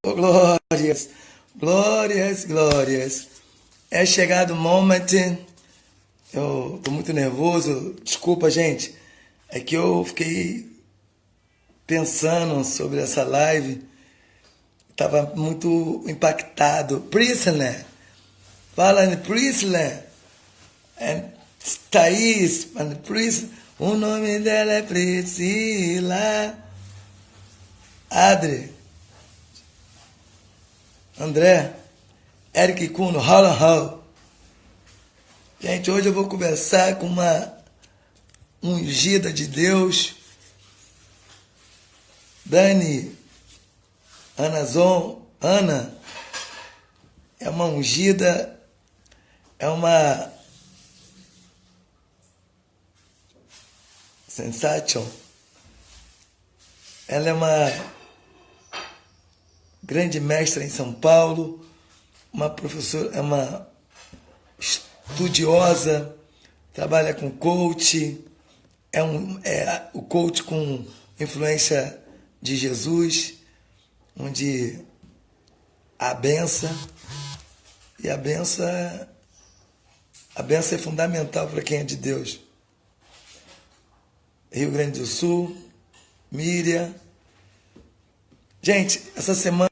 Oh, glórias, glórias, glórias. É chegado o moment. Eu tô muito nervoso. Desculpa, gente. É que eu fiquei pensando sobre essa live. Tava muito impactado. Prisoner. Fala em Prisoner. É Thaís. Prisoner. O nome dela é Priscila. Adri. André. Eric Kuno. Holland Hall. Gente, hoje eu vou conversar com uma ungida de Deus, Dani Anazon. Ana é uma ungida, é uma sensation. Ela é uma grande mestra em São Paulo, uma professora, é uma estudiosa, trabalha com coach, é o coach com influência de Jesus, onde a benção, e a benção é fundamental para quem é de Deus. Rio Grande do Sul, Miriam. Gente, essa semana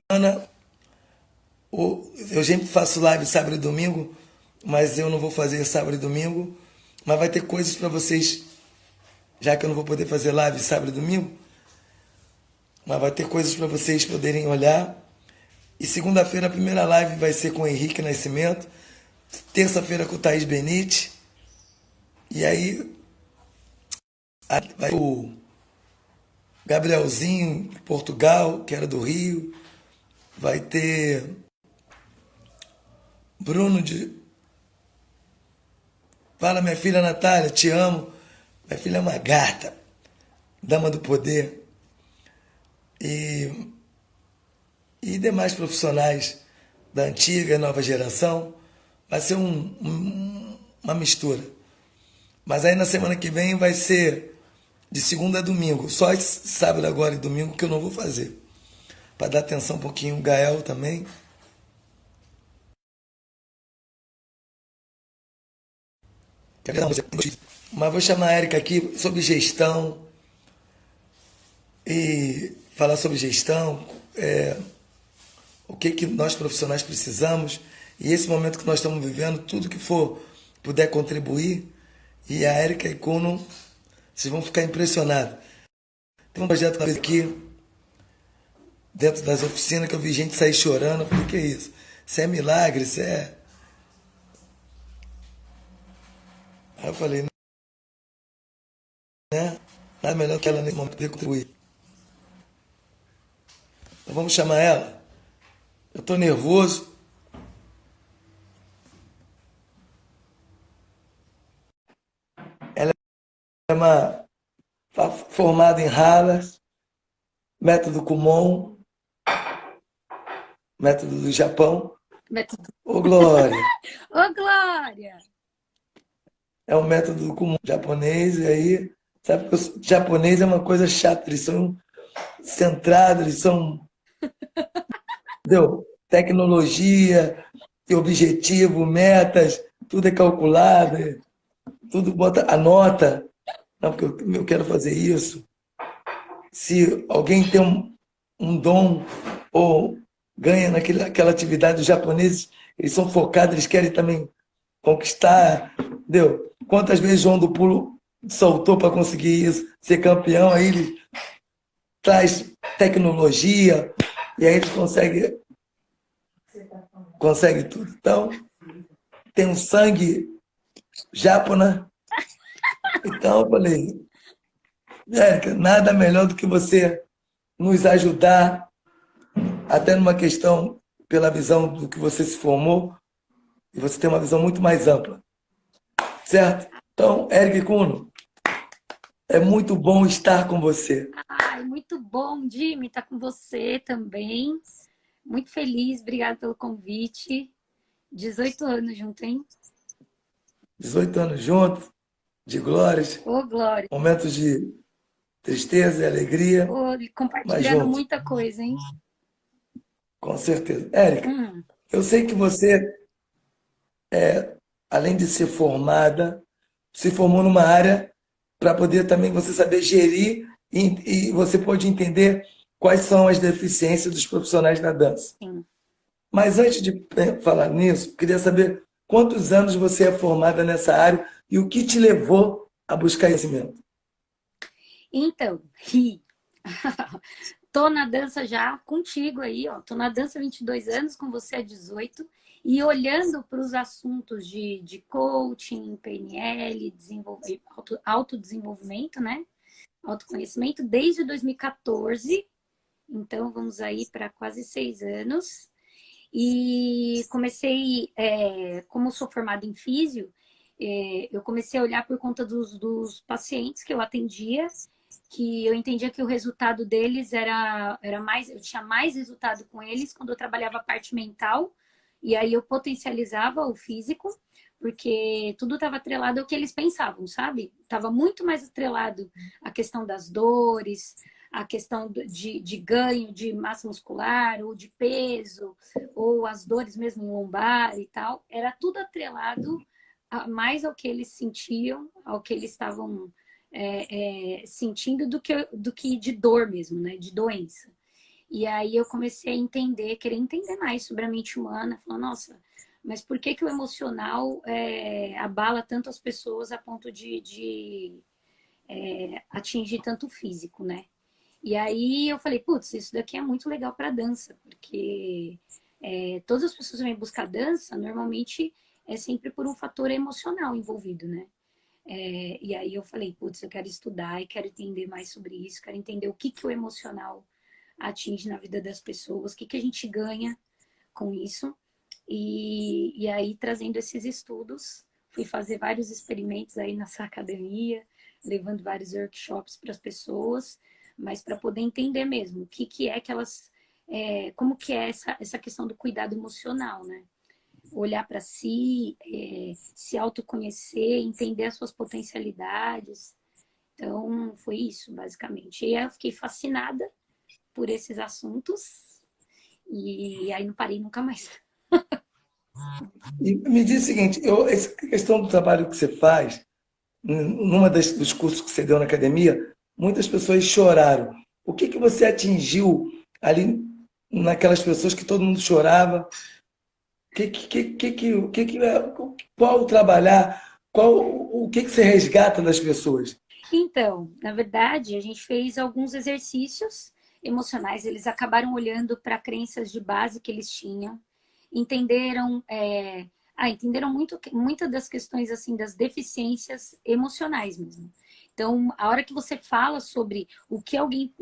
eu sempre faço live sábado e domingo, mas eu não vou fazer sábado e domingo, mas vai ter coisas para vocês, já que eu não vou poder fazer live sábado e domingo, mas vai ter coisas para vocês poderem olhar. E segunda-feira a primeira live vai ser com o Henrique Nascimento, terça-feira com o Thaís Benite, e aí vai o Gabrielzinho de Portugal, que era do Rio, vai ter Bruno de... Fala, minha filha Natália, te amo. Minha filha é uma gata, dama do poder. E demais profissionais da antiga e nova geração. Vai ser uma mistura. Mas aí na semana que vem vai ser de segunda a domingo. Só esse sábado agora e domingo que eu não vou fazer. Para dar atenção um pouquinho o Gael também. Mas vou chamar a Érica aqui sobre gestão e falar sobre gestão, o que nós profissionais precisamos e esse momento que nós estamos vivendo, tudo que for puder contribuir. E a Érica e Kuno, vocês vão ficar impressionados. Tem um projeto aqui dentro das oficinas que eu vi gente sair chorando. Eu falei, que é isso? Isso é milagre, isso é... Aí eu falei, né? Nada melhor que ela nesse momento poder contribuir. Então vamos chamar ela. Eu estou nervoso. Ela é uma formada em Harvard, método Kumon, método do Japão. Método. Ô, Glória! Ô, Glória! É um método do Kumon japonês, e aí, sabe que o japonês é uma coisa chata, eles são centrados, eles são, entendeu? Tecnologia, e objetivo, metas, tudo é calculado, tudo bota, anota. Não, porque eu quero fazer isso. Se alguém tem um dom ou ganha naquela atividade, os japoneses, eles são focados, eles querem também conquistar, entendeu? Quantas vezes João do Pulo soltou para conseguir isso, ser campeão, aí ele traz tecnologia e aí ele consegue tudo. Então, tem um sangue japona. Então, eu falei, nada melhor do que você nos ajudar, até numa questão, pela visão do que você se formou, e você tem uma visão muito mais ampla. Certo? Então, Eric Kuno, é muito bom estar com você. Ai, muito bom, Jimmy, estar com você também. Muito feliz, obrigada pelo convite. 18 anos junto, hein? 18 anos juntos, de glórias, Ô, Glória! momentos de tristeza e alegria, Ô, mas compartilhando juntos. muita coisa, hein? Com certeza. Érica, Hum, eu sei que você, além de ser formada, se formou numa área para poder também você saber gerir e você pode entender quais são as deficiências dos profissionais da dança. sim. Mas antes de falar nisso, queria saber quantos anos você é formada nessa área e o que te levou a buscar conhecimento. Então, tô na dança já contigo aí, ó. Tô na dança há 22 anos, com você há 18. E olhando para os assuntos de coaching, PNL, autodesenvolvimento, né? Autoconhecimento, desde 2014. Então, vamos aí para quase 6 anos. E comecei, como sou formada em físio, eu comecei a olhar por conta dos pacientes que eu atendia, que eu entendia que o resultado deles era mais, eu tinha mais resultado com eles quando eu trabalhava a parte mental, e aí eu potencializava o físico, porque tudo estava atrelado ao que eles pensavam, sabe? Estava muito mais atrelado à questão das dores, a questão de ganho de massa muscular ou de peso, ou as dores mesmo em lombar e tal, era tudo atrelado mais ao que eles sentiam, ao que eles estavam sentindo do que de dor mesmo, né? De doença. E aí eu comecei a entender, querer entender mais sobre a mente humana, falar, nossa, mas por que que o emocional abala tanto as pessoas a ponto de atingir tanto o físico, né? E aí eu falei, putz, isso daqui é muito legal para dança, porque todas as pessoas que vêm buscar dança, normalmente é sempre por um fator emocional envolvido, né? E aí eu falei, putz, eu quero estudar e quero entender mais sobre isso, quero entender o que que o emocional atinge na vida das pessoas, o que que a gente ganha com isso. E aí, trazendo esses estudos, fui fazer vários experimentos aí nessa academia, levando vários workshops para as pessoas, mas para poder entender mesmo o que, que é que elas. Como que é essa questão do cuidado emocional, né? Olhar para si, se autoconhecer, entender as suas potencialidades. Então, foi isso, basicamente. E aí eu fiquei fascinada por esses assuntos e aí não parei nunca mais. E me diz o seguinte, essa questão do trabalho que você faz, numa dos cursos que você deu na academia, muitas pessoas choraram. O que que você atingiu ali naquelas pessoas que todo mundo chorava? Qual trabalhar, o que que você resgata das pessoas? Então, na verdade, a gente fez alguns exercícios emocionais. Eles acabaram olhando para crenças de base que eles tinham, entenderam, entenderam muitas das questões assim das deficiências emocionais mesmo. Então, a hora que você fala sobre o que alguém,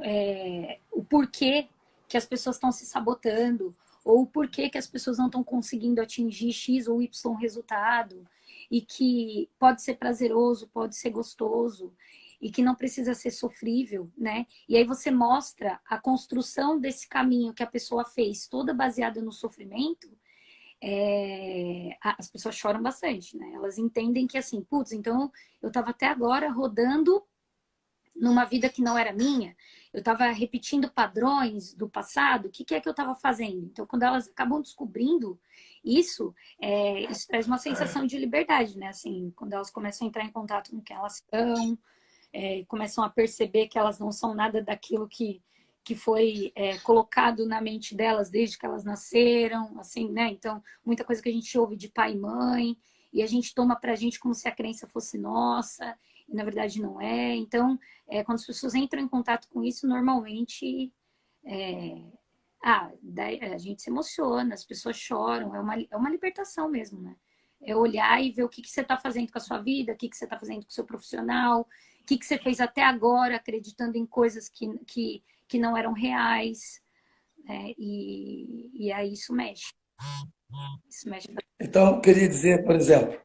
o porquê que as pessoas estão se sabotando, ou o porquê que as pessoas não estão conseguindo atingir X ou Y resultado, e que pode ser prazeroso, pode ser gostoso, e que não precisa ser sofrível, né? E aí você mostra a construção desse caminho que a pessoa fez, toda baseada no sofrimento, as pessoas choram bastante, né? Elas entendem que assim, putz, então eu estava até agora rodando numa vida que não era minha, eu estava repetindo padrões do passado, o que, que é que eu estava fazendo? Então, quando elas acabam descobrindo isso, isso traz uma sensação de liberdade, né? Assim, quando elas começam a entrar em contato com quem elas são, começam a perceber que elas não são nada daquilo que foi colocado na mente delas desde que elas nasceram, assim, né? Então, muita coisa que a gente ouve de pai e mãe, e a gente toma pra gente como se a crença fosse nossa, e na verdade não é. Então, quando as pessoas entram em contato com isso, normalmente é, a gente se emociona, as pessoas choram, é uma libertação mesmo, né? É olhar e ver o que, que você está fazendo com a sua vida, o que, que você está fazendo com o seu profissional, o que, que você fez até agora, acreditando em coisas que não eram reais, né? E aí isso mexe. Isso mexe. Então, eu queria dizer, por exemplo,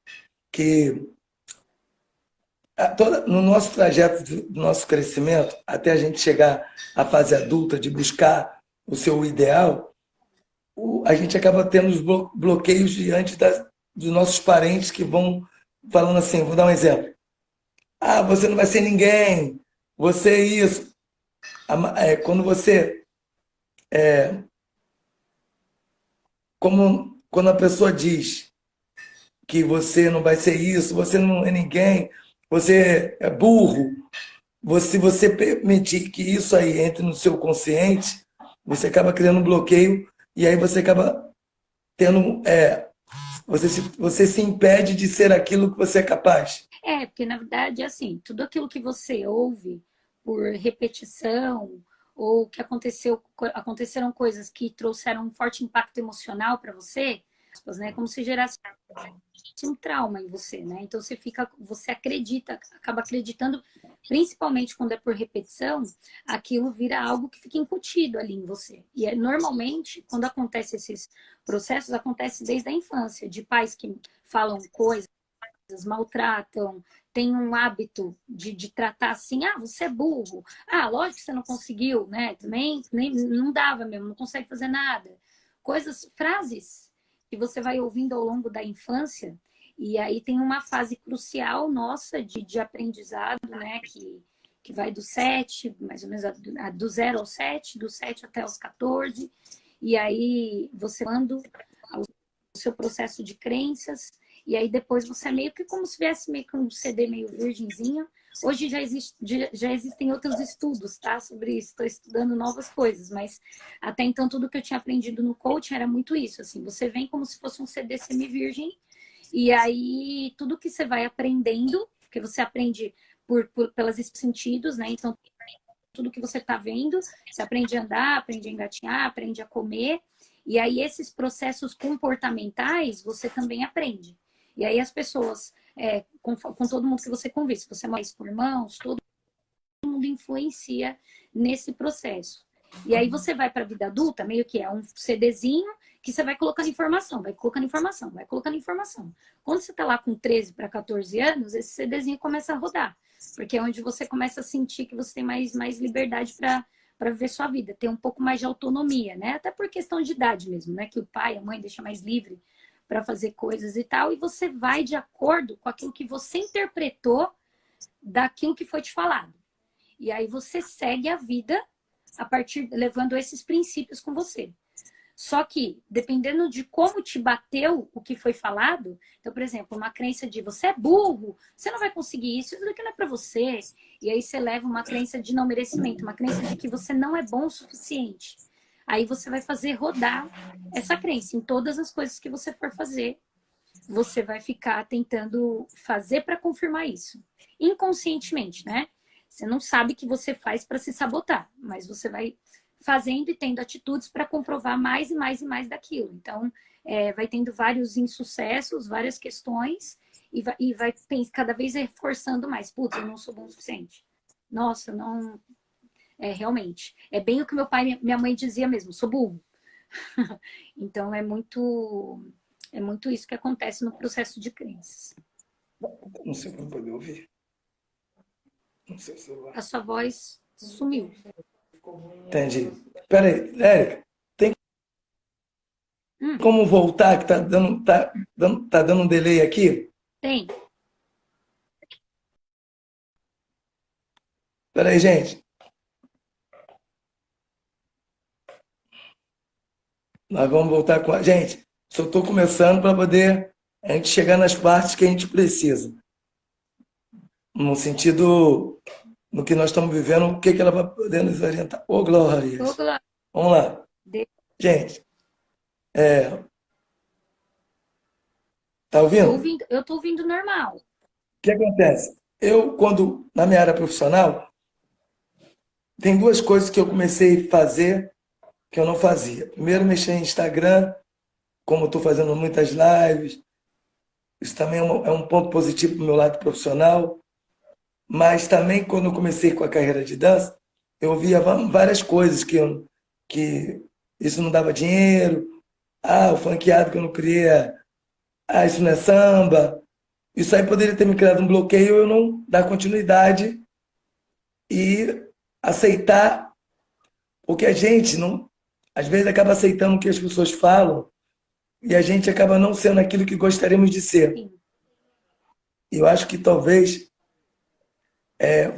que no nosso trajeto do nosso crescimento, até a gente chegar à fase adulta de buscar o seu ideal, a gente acaba tendo os bloqueios diante dos nossos parentes que vão falando assim, vou dar um exemplo. Ah, você não vai ser ninguém, você é isso. Quando você como quando a pessoa diz que você não vai ser isso, você não é ninguém, você é burro, se você permitir que isso aí entre no seu consciente, você acaba criando um bloqueio e aí você acaba tendo, você se impede de ser aquilo que você é capaz. Porque na verdade, assim, tudo aquilo que você ouve por repetição ou que aconteceram coisas que trouxeram um forte impacto emocional para você, né? Como se gerasse um trauma em você, né? Então você acredita, acaba acreditando, principalmente quando é por repetição, aquilo vira algo que fica incutido ali em você. E normalmente, quando acontece esses processos, acontece desde a infância, de pais que falam coisas, maltratam, tem um hábito de tratar assim, você é burro, lógico que você não conseguiu, né? Também nem, não dava mesmo, não consegue fazer nada. Frases que você vai ouvindo ao longo da infância, e aí tem uma fase crucial nossa de aprendizado, né? Que vai do 7, mais ou menos do 0 ao 7, do 7 até os 14, e aí você manda o seu processo de crenças, e aí depois você é meio que como se tivesse meio que um CD meio virgenzinho. Hoje já existem outros estudos, tá? Sobre isso, estou estudando novas coisas, mas até então tudo que eu tinha aprendido no coaching era muito isso, assim, você vem como se fosse um CD semi-virgem, e aí tudo que você vai aprendendo, porque você aprende pelos sentidos, né? Então tudo que você está vendo, você aprende a andar, aprende a engatinhar, aprende a comer, e aí esses processos comportamentais você também aprende. E aí as pessoas, com todo mundo que você convive, se você é mais com irmãos, todo mundo influencia nesse processo. E aí você vai para a vida adulta, meio que é um CDzinho que você vai colocando informação, vai colocando informação, vai colocando informação. Quando você está lá com 13 para 14 anos, esse CDzinho começa a rodar, porque é onde você começa a sentir que você tem mais liberdade para viver sua vida, ter um pouco mais de autonomia, né? Até por questão de idade mesmo, né? Que o pai, a mãe deixa mais livre para fazer coisas e tal, e você vai de acordo com aquilo que você interpretou daquilo que foi te falado. E aí você segue a vida a partir levando esses princípios com você. Só que, dependendo de como te bateu o que foi falado, então, por exemplo, uma crença de você é burro, você não vai conseguir isso daqui não é para você. E aí você leva uma crença de não merecimento, uma crença de que você não é bom o suficiente. Aí você vai fazer rodar essa crença em todas as coisas que você for fazer. Você vai ficar tentando fazer para confirmar isso. Inconscientemente, né? Você não sabe que você faz para se sabotar, mas você vai fazendo e tendo atitudes para comprovar mais e mais e mais daquilo. Então, vai tendo vários insucessos, várias questões, e vai cada vez reforçando mais. Putz, eu não sou bom o suficiente. Nossa, não... realmente. É bem o que meu pai e minha mãe dizia mesmo, sou burro. Então, é muito isso que acontece no processo de crenças. Não sei como poder ouvir. Não sei se A sua voz sumiu. Entendi. Peraí, Érica, tem como voltar que tá dando um delay aqui? Tem. Peraí, gente. Nós vamos voltar com a gente. Só estou começando para poder a gente chegar nas partes que a gente precisa. No sentido, no que nós estamos vivendo, o que ela vai poder nos orientar. Ô, Glória. Vamos lá. Gente, tá ouvindo? Eu estou ouvindo normal. O que acontece? Na minha área profissional, tem duas coisas que eu comecei a fazer que eu não fazia. Primeiro, mexer em Instagram, como estou fazendo muitas lives. Isso também é um ponto positivo para o meu lado profissional. Mas também, quando eu comecei com a carreira de dança, eu via várias coisas que isso não dava dinheiro. O funkeado que eu não queria. Isso não é samba. Isso aí poderia ter me criado um bloqueio, eu não dar continuidade e aceitar, porque a gente não, às vezes acaba aceitando o que as pessoas falam e a gente acaba não sendo aquilo que gostaríamos de ser. E eu acho que talvez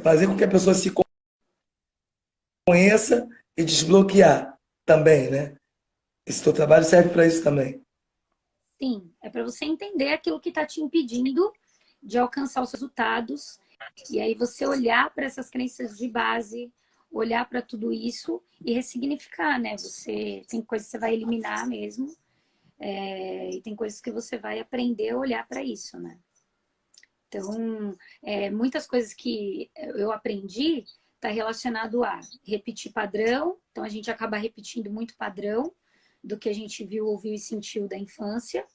fazer com que a pessoa se conheça e desbloquear também, né? Esse teu trabalho serve para isso também. Sim, é para você entender aquilo que está te impedindo de alcançar os resultados. E aí você olhar para essas crenças de base, olhar para tudo isso e ressignificar, né? Você tem coisas que você vai eliminar mesmo, e tem coisas que você vai aprender a olhar para isso, né? Então, muitas coisas que eu aprendi está relacionado a repetir padrão. Então, a gente acaba repetindo muito padrão do que a gente viu, ouviu e sentiu da infância.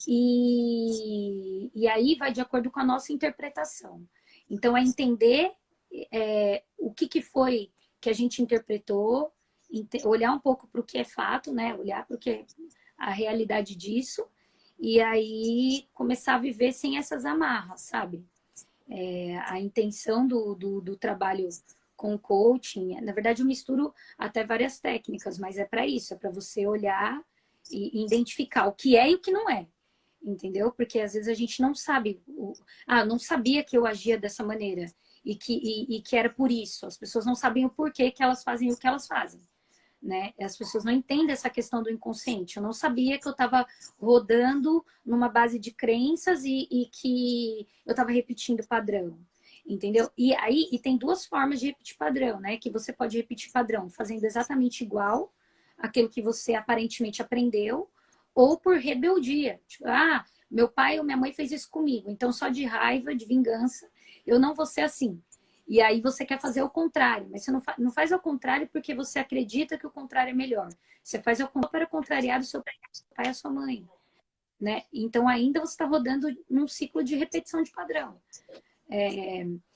E aí vai de acordo com a nossa interpretação. Então, é entender o que foi que a gente interpretou, olhar um pouco para o que é fato, né? Olhar para o que é a realidade disso, e aí começar a viver sem essas amarras, sabe? A intenção do trabalho com coaching, na verdade eu misturo até várias técnicas, mas é para isso, é para você olhar e identificar o que é e o que não é, entendeu? Porque às vezes a gente não sabe, não sabia que eu agia dessa maneira e que era por isso, as pessoas não sabem o porquê que elas fazem o que elas fazem. Né? As pessoas não entendem essa questão do inconsciente. Eu não sabia que eu estava rodando numa base de crenças e que eu estava repetindo padrão, entendeu? E aí tem duas formas de repetir padrão, né? Que você pode repetir padrão fazendo exatamente igual aquilo que você aparentemente aprendeu, ou por rebeldia. Tipo, meu pai ou minha mãe fez isso comigo, então só de raiva, de vingança, eu não vou ser assim. E aí você quer fazer o contrário, mas você não faz ao contrário porque você acredita que o contrário é melhor. Você faz ao contrário para contrariar o seu pai e a sua mãe. Né? Então ainda você está rodando num ciclo de repetição de padrão.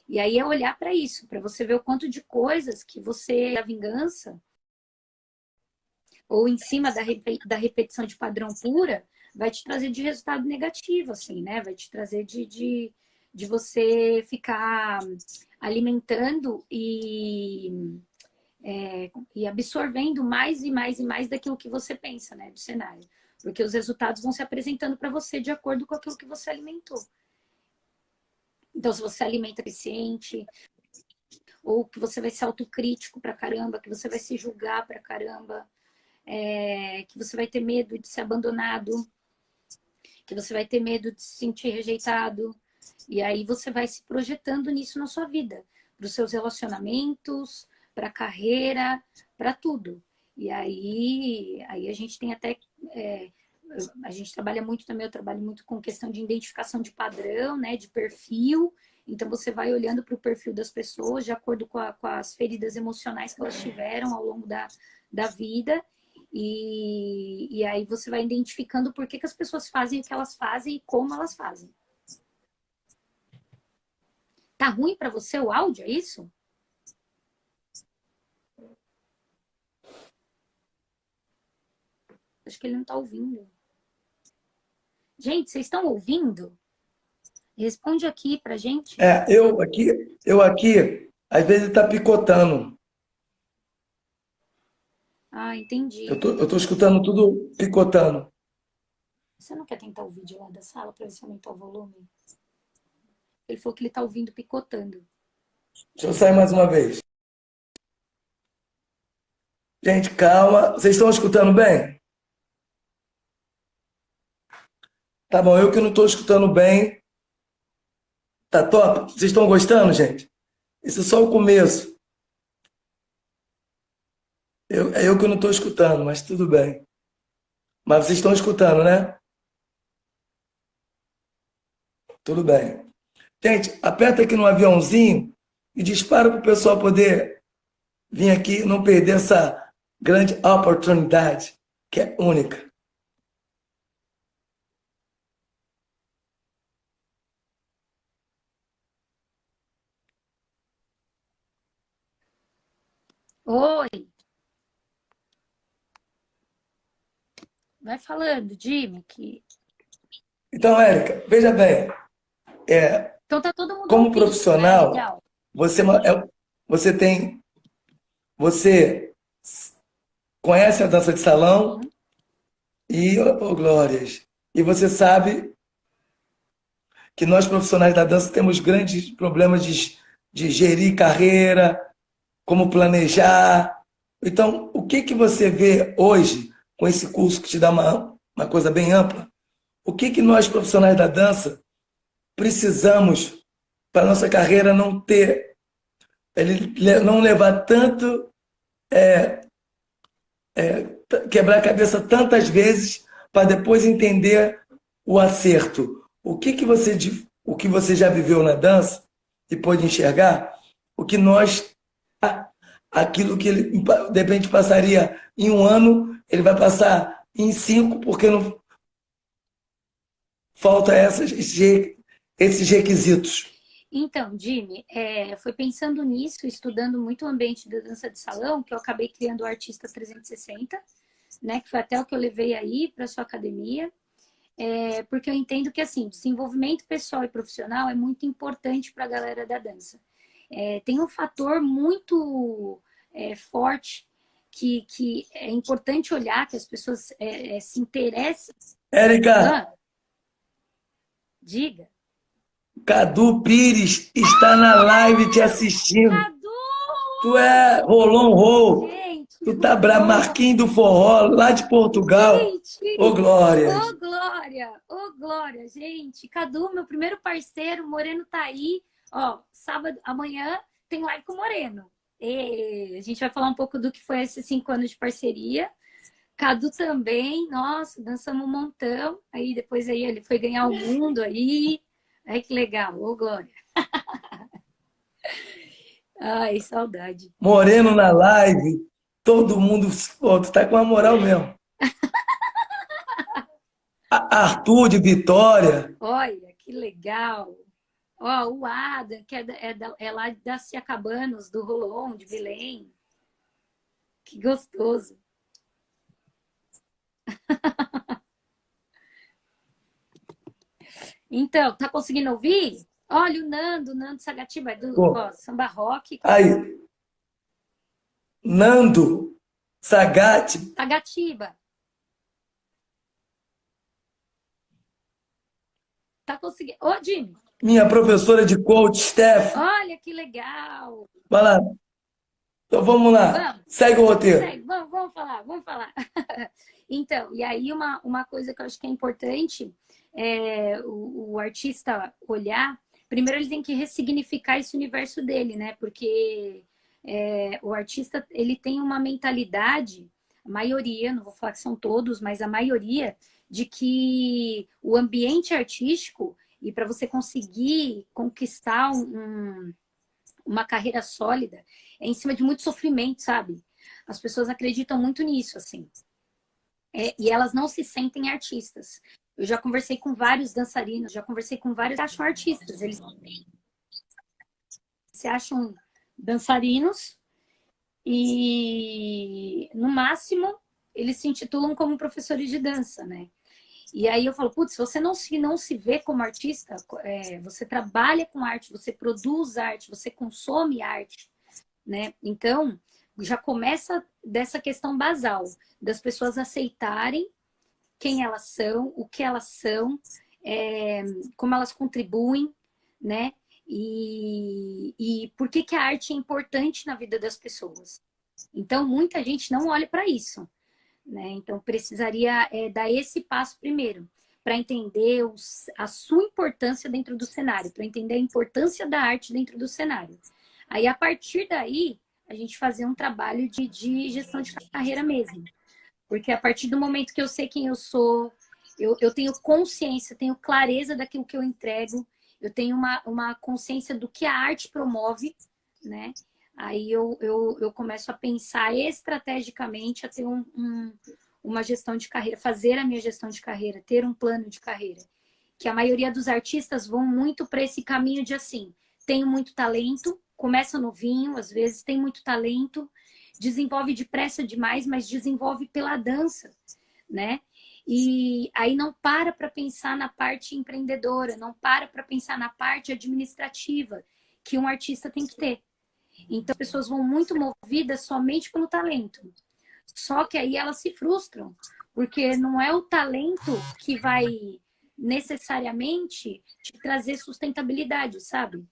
E aí é olhar para isso, para você ver o quanto de coisas que você, a vingança, ou em cima da repetição de padrão pura, vai te trazer de resultado negativo, assim, né? Vai te trazer de você ficar alimentando e absorvendo mais e mais e mais daquilo que você pensa, né? Do cenário. Porque os resultados vão se apresentando para você de acordo com aquilo que você alimentou. Então, se você alimenta eficiente, ou que você vai ser autocrítico pra caramba, que você vai se julgar pra caramba, que você vai ter medo de ser abandonado, que você vai ter medo de se sentir rejeitado. E aí você vai se projetando nisso na sua vida, para os seus relacionamentos, para a carreira, para tudo. E aí a gente tem até... a gente trabalha muito também, eu trabalho muito com questão de identificação de padrão, né, de perfil. Então você vai olhando para o perfil das pessoas de acordo com as feridas emocionais que elas tiveram ao longo da vida. E aí você vai identificando por que as pessoas fazem o que elas fazem e como elas fazem. Tá ruim para você o áudio, é isso? Acho que ele não tá ouvindo. Gente, vocês estão ouvindo? Responde aqui pra gente. Eu aqui, às vezes tá picotando. Entendi. Eu tô escutando tudo picotando. Você não quer tentar o vídeo lá da sala para ver se aumentar o volume? Ele falou que ele tá ouvindo picotando. Deixa eu sair mais uma vez. Gente, calma. Vocês estão escutando bem? Tá bom, eu que não estou escutando bem. Tá top? Vocês estão gostando, gente? Isso é só o começo. É eu que não estou escutando, mas tudo bem. Mas vocês estão escutando, né? Tudo bem. Gente, aperta aqui no aviãozinho e dispara para o pessoal poder vir aqui e não perder essa grande oportunidade, que é única. Oi! Vai falando, Jimmy, que... Então, Érica, veja bem, Então tá todo mundo como ouvindo, né? profissional, Legal. você tem, você conhece a dança de salão e, glórias, e você sabe que nós profissionais da dança temos grandes problemas de gerir carreira, como planejar. Então, o que você vê hoje com esse curso que te dá uma coisa bem ampla, o que que nós, profissionais da dança, precisamos para nossa carreira não ter, não levar tanto, quebrar a cabeça tantas vezes para depois entender o acerto. O que você já viveu na dança e pôde enxergar, o que nós, aquilo que ele de repente passaria em um ano, ele vai passar em 5, porque não falta esses requisitos. Então, Jimmy, foi pensando nisso, estudando muito o ambiente da dança de salão, que eu acabei criando o Artista 360, né, que foi até o que eu levei aí para sua academia, porque eu entendo que, assim, desenvolvimento pessoal e profissional é muito importante para a galera da dança. Tem um fator muito forte que é importante olhar, que as pessoas se interessem. Érica, Diga. Cadu Pires está na live te assistindo. Cadu! Tu é Rolon Roll. Gente, Tu tá bravo, Marquinhos do Forró, lá de Portugal. gente! Ô, Glória! Ô, Glória! Ô, Glória, gente! Cadu, meu primeiro parceiro, Moreno tá aí. Ó, sábado, amanhã tem live com o Moreno. E a gente vai falar um pouco do que foi esses 5 anos de parceria. Cadu também, nossa, dançamos um montão. Aí depois aí ele foi ganhar o mundo aí. Ai, que legal, ô Glória. Ai, saudade. Moreno na live, todo mundo. Pô, tu tá com a moral mesmo. Arthur de Vitória. Olha, que legal. Ó, o Adam, que é lá da Ciacabanos, do Rolon, de Belém. Que gostoso. Então, tá conseguindo ouvir? Olha, o Nando Sagatiba, do Samba Rock. Aí, Nando Sagatti. Sagatiba. Tá conseguindo? Ô, Jimmy. Minha professora de coach, Steph. Olha, que legal. Vai lá. Então vamos lá. Vamos. Segue o roteiro. Segue. Vamos falar. Então, e aí uma coisa que eu acho que é importante o artista olhar. Primeiro ele tem que ressignificar esse universo dele, né? Porque o artista ele tem uma mentalidade, a maioria, não vou falar que são todos, mas a maioria, de que o ambiente artístico, e para você conseguir conquistar uma carreira sólida, é em cima de muito sofrimento, sabe? As pessoas acreditam muito nisso, assim. E elas não se sentem artistas. Eu já conversei com vários dançarinos, já conversei com vários que acham artistas. Eles se acham dançarinos e, no máximo, eles se intitulam como professores de dança, né? E aí eu falo, putz, se você não se vê como artista, você trabalha com arte, você produz arte, você consome arte, né? Então, já começa dessa questão basal, das pessoas aceitarem quem elas são, o que elas são, como elas contribuem, né? E por que a arte é importante na vida das pessoas. Então, muita gente não olha para isso, né? Então, precisaria dar esse passo primeiro, para entender a sua importância dentro do cenário, para entender a importância da arte dentro do cenário. Aí, a partir daí, a gente fazer um trabalho de gestão de carreira mesmo. Porque a partir do momento que eu sei quem eu sou, eu tenho consciência, tenho clareza daquilo que eu entrego, eu tenho uma consciência do que a arte promove, né? Aí eu começo a pensar estrategicamente, a ter uma gestão de carreira, fazer a minha gestão de carreira, ter um plano de carreira. Que a maioria dos artistas vão muito para esse caminho de assim, tenho muito talento, começa novinho, às vezes tem muito talento, desenvolve depressa demais, mas desenvolve pela dança, né? E aí não para pensar na parte empreendedora, não para pensar na parte administrativa que um artista tem que ter. Então, as pessoas vão muito movidas somente pelo talento. Só que aí elas se frustram, porque não é o talento que vai necessariamente te trazer sustentabilidade, sabe?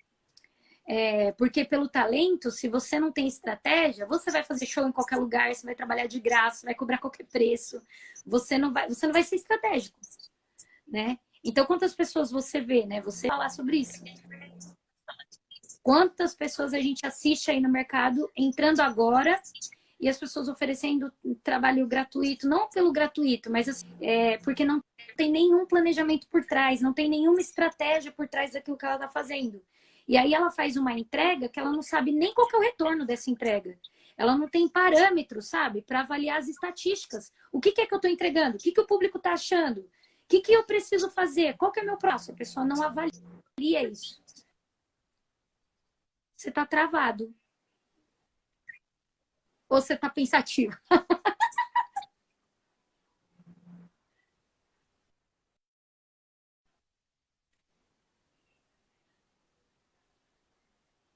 Porque pelo talento, se você não tem estratégia, você vai fazer show em qualquer lugar, você vai trabalhar de graça, vai cobrar qualquer preço. Você não vai ser estratégico, né? Então, quantas pessoas você vê, né? Você falar sobre isso. Quantas pessoas a gente assiste aí no mercado entrando agora e as pessoas oferecendo trabalho gratuito, não pelo gratuito, mas assim, porque não tem nenhum planejamento por trás, não tem nenhuma estratégia por trás daquilo que ela está fazendo. E aí ela faz uma entrega que ela não sabe nem qual que é o retorno dessa entrega. Ela não tem parâmetros, sabe, para avaliar as estatísticas. O que é que eu estou entregando? O que o público está achando? O que eu preciso fazer? Qual que é o meu próximo? A pessoa não avalia isso. Você está travado. Ou você está pensativo?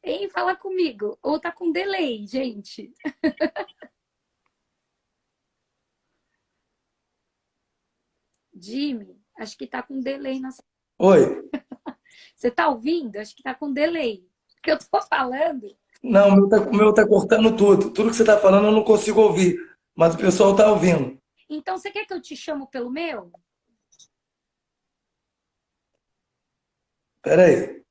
Ei, fala comigo. Ou tá com delay, gente. Jimmy, acho que tá com delay. Oi. Você tá ouvindo? Acho que tá com delay. O que eu tô falando? Não, o meu tá cortando tudo. Tudo que você está falando eu não consigo ouvir, mas o pessoal está ouvindo. Então, você quer que eu te chamo pelo meu? Espera aí.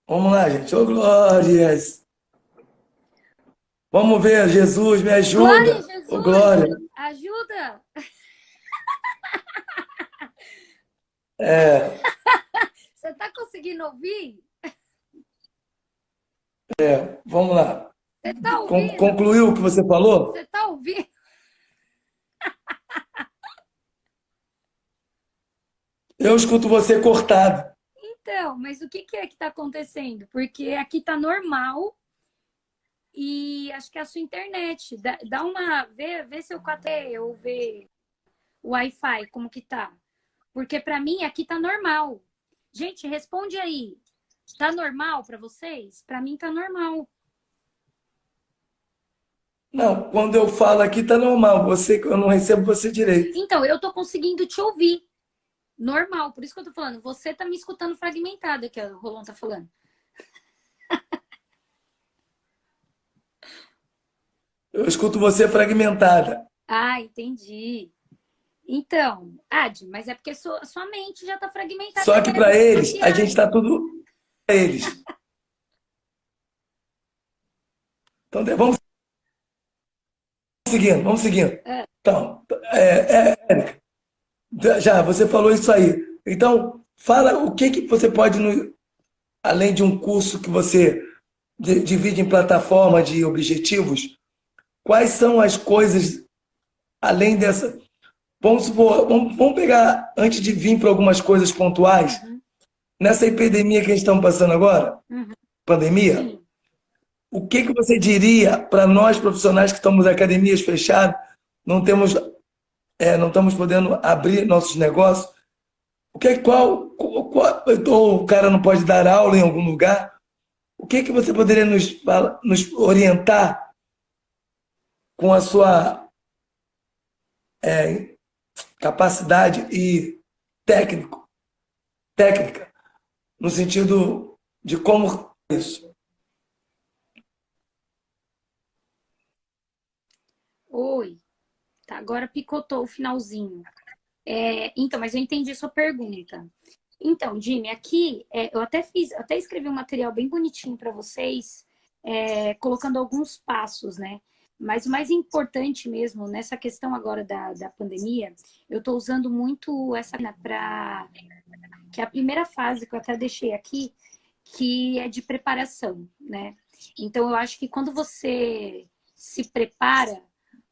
Vamos lá, gente. Ô, glórias! Vamos ver, Jesus, me Glória a ajuda. Ô, Jesus! glória. Ajuda! É, Você tá conseguindo ouvir? vamos lá. Você tá ouvindo? Concluiu o que você falou? Você tá ouvindo? Eu escuto você cortado. Então, mas o que é que tá acontecendo? Porque aqui tá normal e acho que é a sua internet. Dá uma. Vê seu 4G ou vê o Wi-Fi, como que tá. Porque para mim aqui tá normal. Gente, responde aí. Tá normal para vocês? Para mim tá normal. Não, quando eu falo aqui tá normal. Eu não recebo você direito. Então, eu tô conseguindo te ouvir. Normal, por isso que eu tô falando. Você tá me escutando fragmentado, que o Rolon tá falando. Eu escuto você fragmentada. Ah, entendi. Então, Ad, mas é porque sua mente já tá fragmentada, Só tá que querendo para fazer eles, a gente maquiagem. está tudo para eles. Então, vamos seguindo, vamos seguindo. Ah, Então, Érica, já você falou isso aí. Então, fala o que que você pode, além de um curso que você divide em plataforma de objetivos, quais são as coisas além dessa? Vamos supor, vamos pegar, antes de vir para algumas coisas pontuais, uhum, nessa epidemia que a gente está passando agora, uhum, pandemia, sim. o que que você diria para nós profissionais que estamos em academias fechadas, não temos, não estamos podendo abrir nossos negócios? Ou o cara não pode dar aula em algum lugar? O que que você poderia nos orientar com a sua capacidade e técnico, técnica, no sentido de como isso? Oi. Tá, agora picotou o finalzinho. Então, mas eu entendi sua pergunta. Então, Jimmy, aqui eu até escrevi um material bem bonitinho para vocês, colocando alguns passos, né? Mas o mais importante mesmo, nessa questão agora da pandemia, eu estou usando muito essa para que é a primeira fase que eu até deixei aqui, que é de preparação, né? Então, eu acho que quando você se prepara,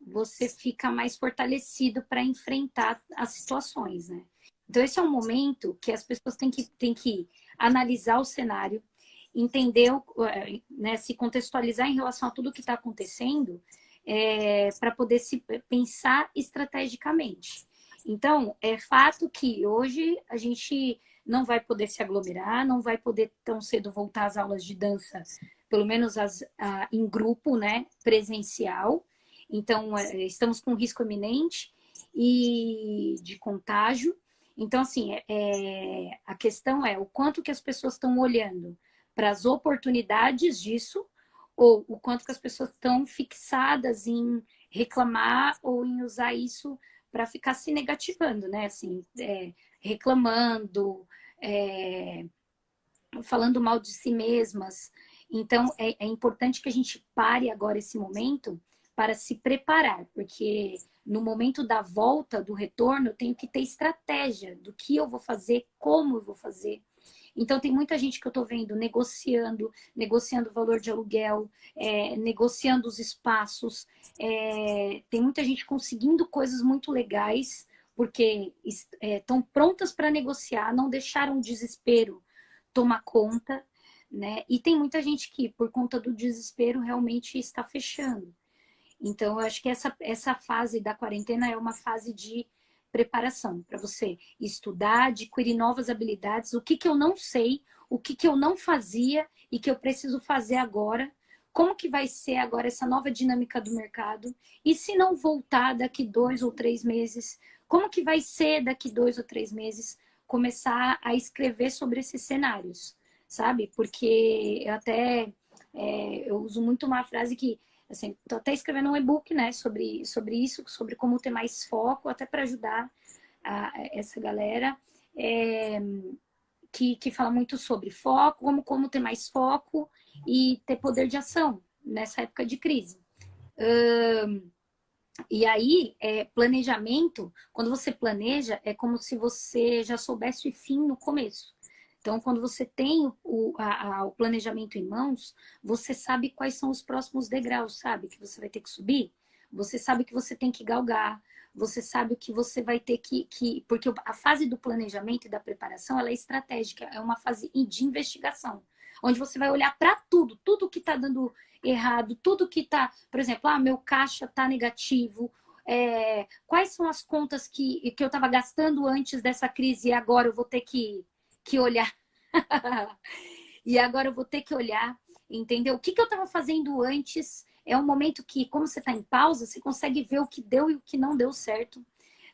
você fica mais fortalecido para enfrentar as situações, né? Então, esse é um momento que as pessoas têm que analisar o cenário, entender, né, se contextualizar em relação a tudo que está acontecendo, para poder se pensar estrategicamente. Então, é fato que hoje a gente não vai poder se aglomerar, não vai poder tão cedo voltar às aulas de dança, pelo menos em grupo, né, presencial. Então, estamos com risco iminente e de contágio. Então, assim, a questão é o quanto que as pessoas estão olhando para as oportunidades disso ou o quanto que as pessoas estão fixadas em reclamar ou em usar isso para ficar se negativando, né? Assim, reclamando, é, falando mal de si mesmas. Então, é importante que a gente pare agora esse momento para se preparar, porque no momento da volta, do retorno, eu tenho que ter estratégia do que eu vou fazer, como eu vou fazer. Então, tem muita gente que eu estou vendo negociando o valor de aluguel, negociando os espaços. Tem muita gente conseguindo coisas muito legais, porque estão prontas para negociar, não deixaram o desespero tomar conta, né? E tem muita gente que, por conta do desespero, realmente está fechando. Então, eu acho que essa fase da quarentena é uma fase de preparação para você estudar, adquirir novas habilidades, o que, que eu não sei, o que, que eu não fazia e que eu preciso fazer agora, como que vai ser agora essa nova dinâmica do mercado, e se não voltar daqui 2 ou 3 meses, como que vai ser daqui 2 ou 3 meses começar a escrever sobre esses cenários, sabe? Porque eu uso muito uma frase que assim, tô até escrevendo um e-book, né, sobre isso, sobre como ter mais foco, até para ajudar essa galera, que fala muito sobre foco, como ter mais foco e ter poder de ação nessa época de crise. E aí, planejamento, quando você planeja, é como se você já soubesse o fim no começo. Então, quando você tem o planejamento em mãos, você sabe quais são os próximos degraus, sabe? Que você vai ter que subir. Você sabe que você tem que galgar. Você sabe o que você vai ter porque a fase do planejamento e da preparação, ela é estratégica. É uma fase de investigação. Onde você vai olhar para tudo que está dando errado, tudo que está... Por exemplo, meu caixa está negativo. Quais são as contas que eu estava gastando antes dessa crise e agora eu vou ter que olhar. E agora eu vou ter que olhar, entendeu? O que eu estava fazendo antes é um momento que, como você está em pausa, você consegue ver o que deu e o que não deu certo,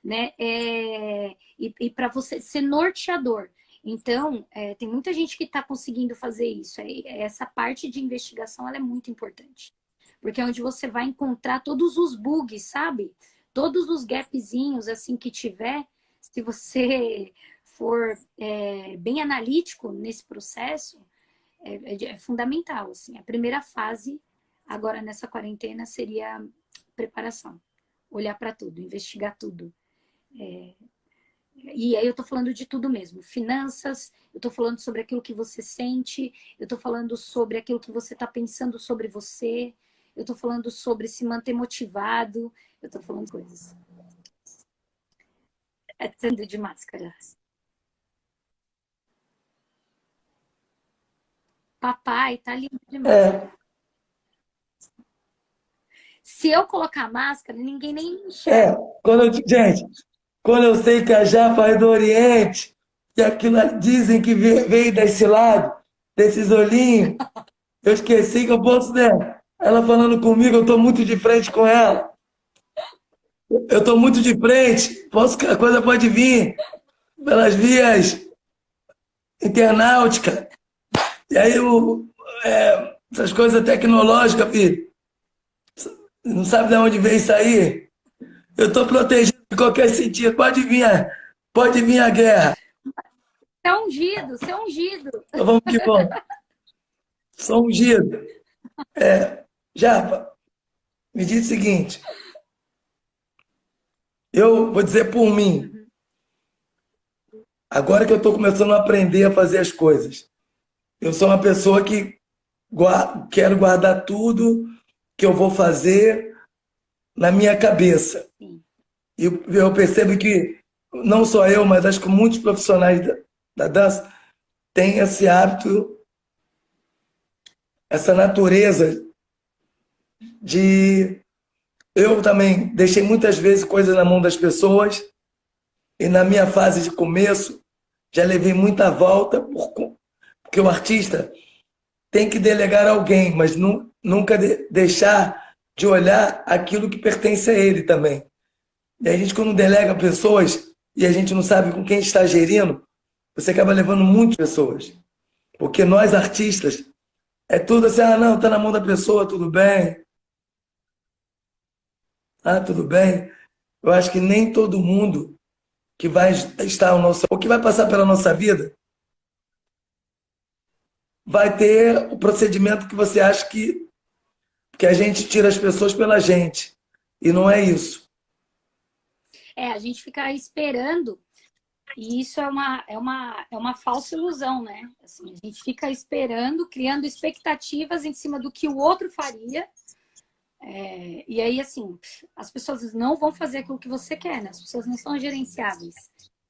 né? E para você ser norteador. Então, tem muita gente que está conseguindo fazer isso. Essa parte de investigação ela é muito importante. Porque é onde você vai encontrar todos os bugs, sabe? Todos os gapzinhos assim que tiver, se você for bem analítico nesse processo, é fundamental. Assim. A primeira fase, agora nessa quarentena, seria preparação. Olhar para tudo, investigar tudo. E aí eu estou falando de tudo mesmo. Finanças, eu estou falando sobre aquilo que você sente, eu estou falando sobre aquilo que você está pensando sobre você, eu estou falando sobre se manter motivado, eu estou falando coisas. Tanto de máscara. Papai, tá lindo demais. É, Se eu colocar máscara, ninguém nem é. enxerga. Gente, quando eu sei que a Japa é do Oriente, e aquilo dizem que veio desse lado, desses olhinhos, eu esqueci que eu posso, né? Ela falando comigo, eu estou muito de frente com ela. Eu estou muito de frente, a coisa pode vir pelas vias internauticas. E aí, essas coisas tecnológicas, filho, não sabe de onde veio isso aí? Eu estou protegido de qualquer sentido. Pode vir a guerra. Você é ungido, você é ungido. Então vamos que vamos. Sou ungido. Japa, me diz o seguinte. Eu vou dizer por mim. Agora que eu estou começando a aprender a fazer as coisas. Eu sou uma pessoa que quero guardar tudo que eu vou fazer na minha cabeça. Sim. E eu percebo que não só eu, mas acho que muitos profissionais da dança têm esse hábito, essa natureza de... Eu também deixei muitas vezes coisas na mão das pessoas E na minha fase de começo, já levei muita volta, porque o artista tem que delegar a alguém, mas nunca deixar de olhar aquilo que pertence a ele também. E a gente, quando delega pessoas e a gente não sabe com quem está gerindo, você acaba levando muitas pessoas. Porque nós, artistas, é tudo assim, ah, não, tá na mão da pessoa, tudo bem. Ah, tudo bem. Eu acho que nem todo mundo que vai estar ao nosso, ou que vai passar pela nossa vida, vai ter o procedimento que você acha que a gente tira as pessoas pela gente. E não é isso. A gente fica esperando, e isso é uma falsa ilusão, né? Assim, a gente fica esperando, criando expectativas em cima do que o outro faria. E aí, assim, as pessoas não vão fazer aquilo que você quer, né? As pessoas não são gerenciáveis.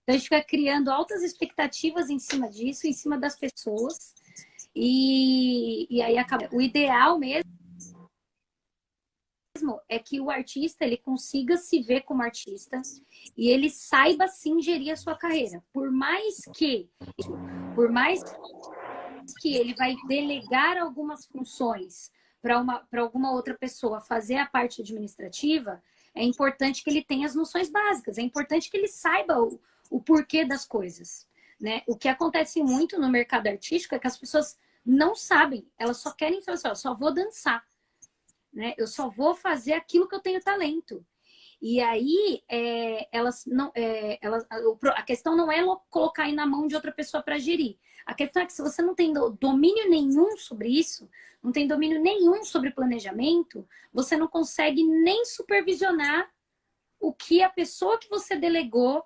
Então, a gente fica criando altas expectativas em cima disso, em cima das pessoas. E aí acaba. O ideal mesmo é que o artista ele consiga se ver como artista e ele saiba sim gerir a sua carreira. Por mais que ele vai delegar algumas funções para alguma outra pessoa fazer a parte administrativa, é importante que ele tenha as noções básicas, é importante que ele saiba o porquê das coisas, né? O que acontece muito no mercado artístico é que as pessoas não sabem, elas só querem falar assim, eu só vou dançar, né? Eu só vou fazer aquilo que eu tenho talento. E aí, a questão não é colocar aí na mão de outra pessoa para gerir. A questão é que se você não tem domínio nenhum sobre isso, não tem domínio nenhum sobre planejamento, você não consegue nem supervisionar o que a pessoa que você delegou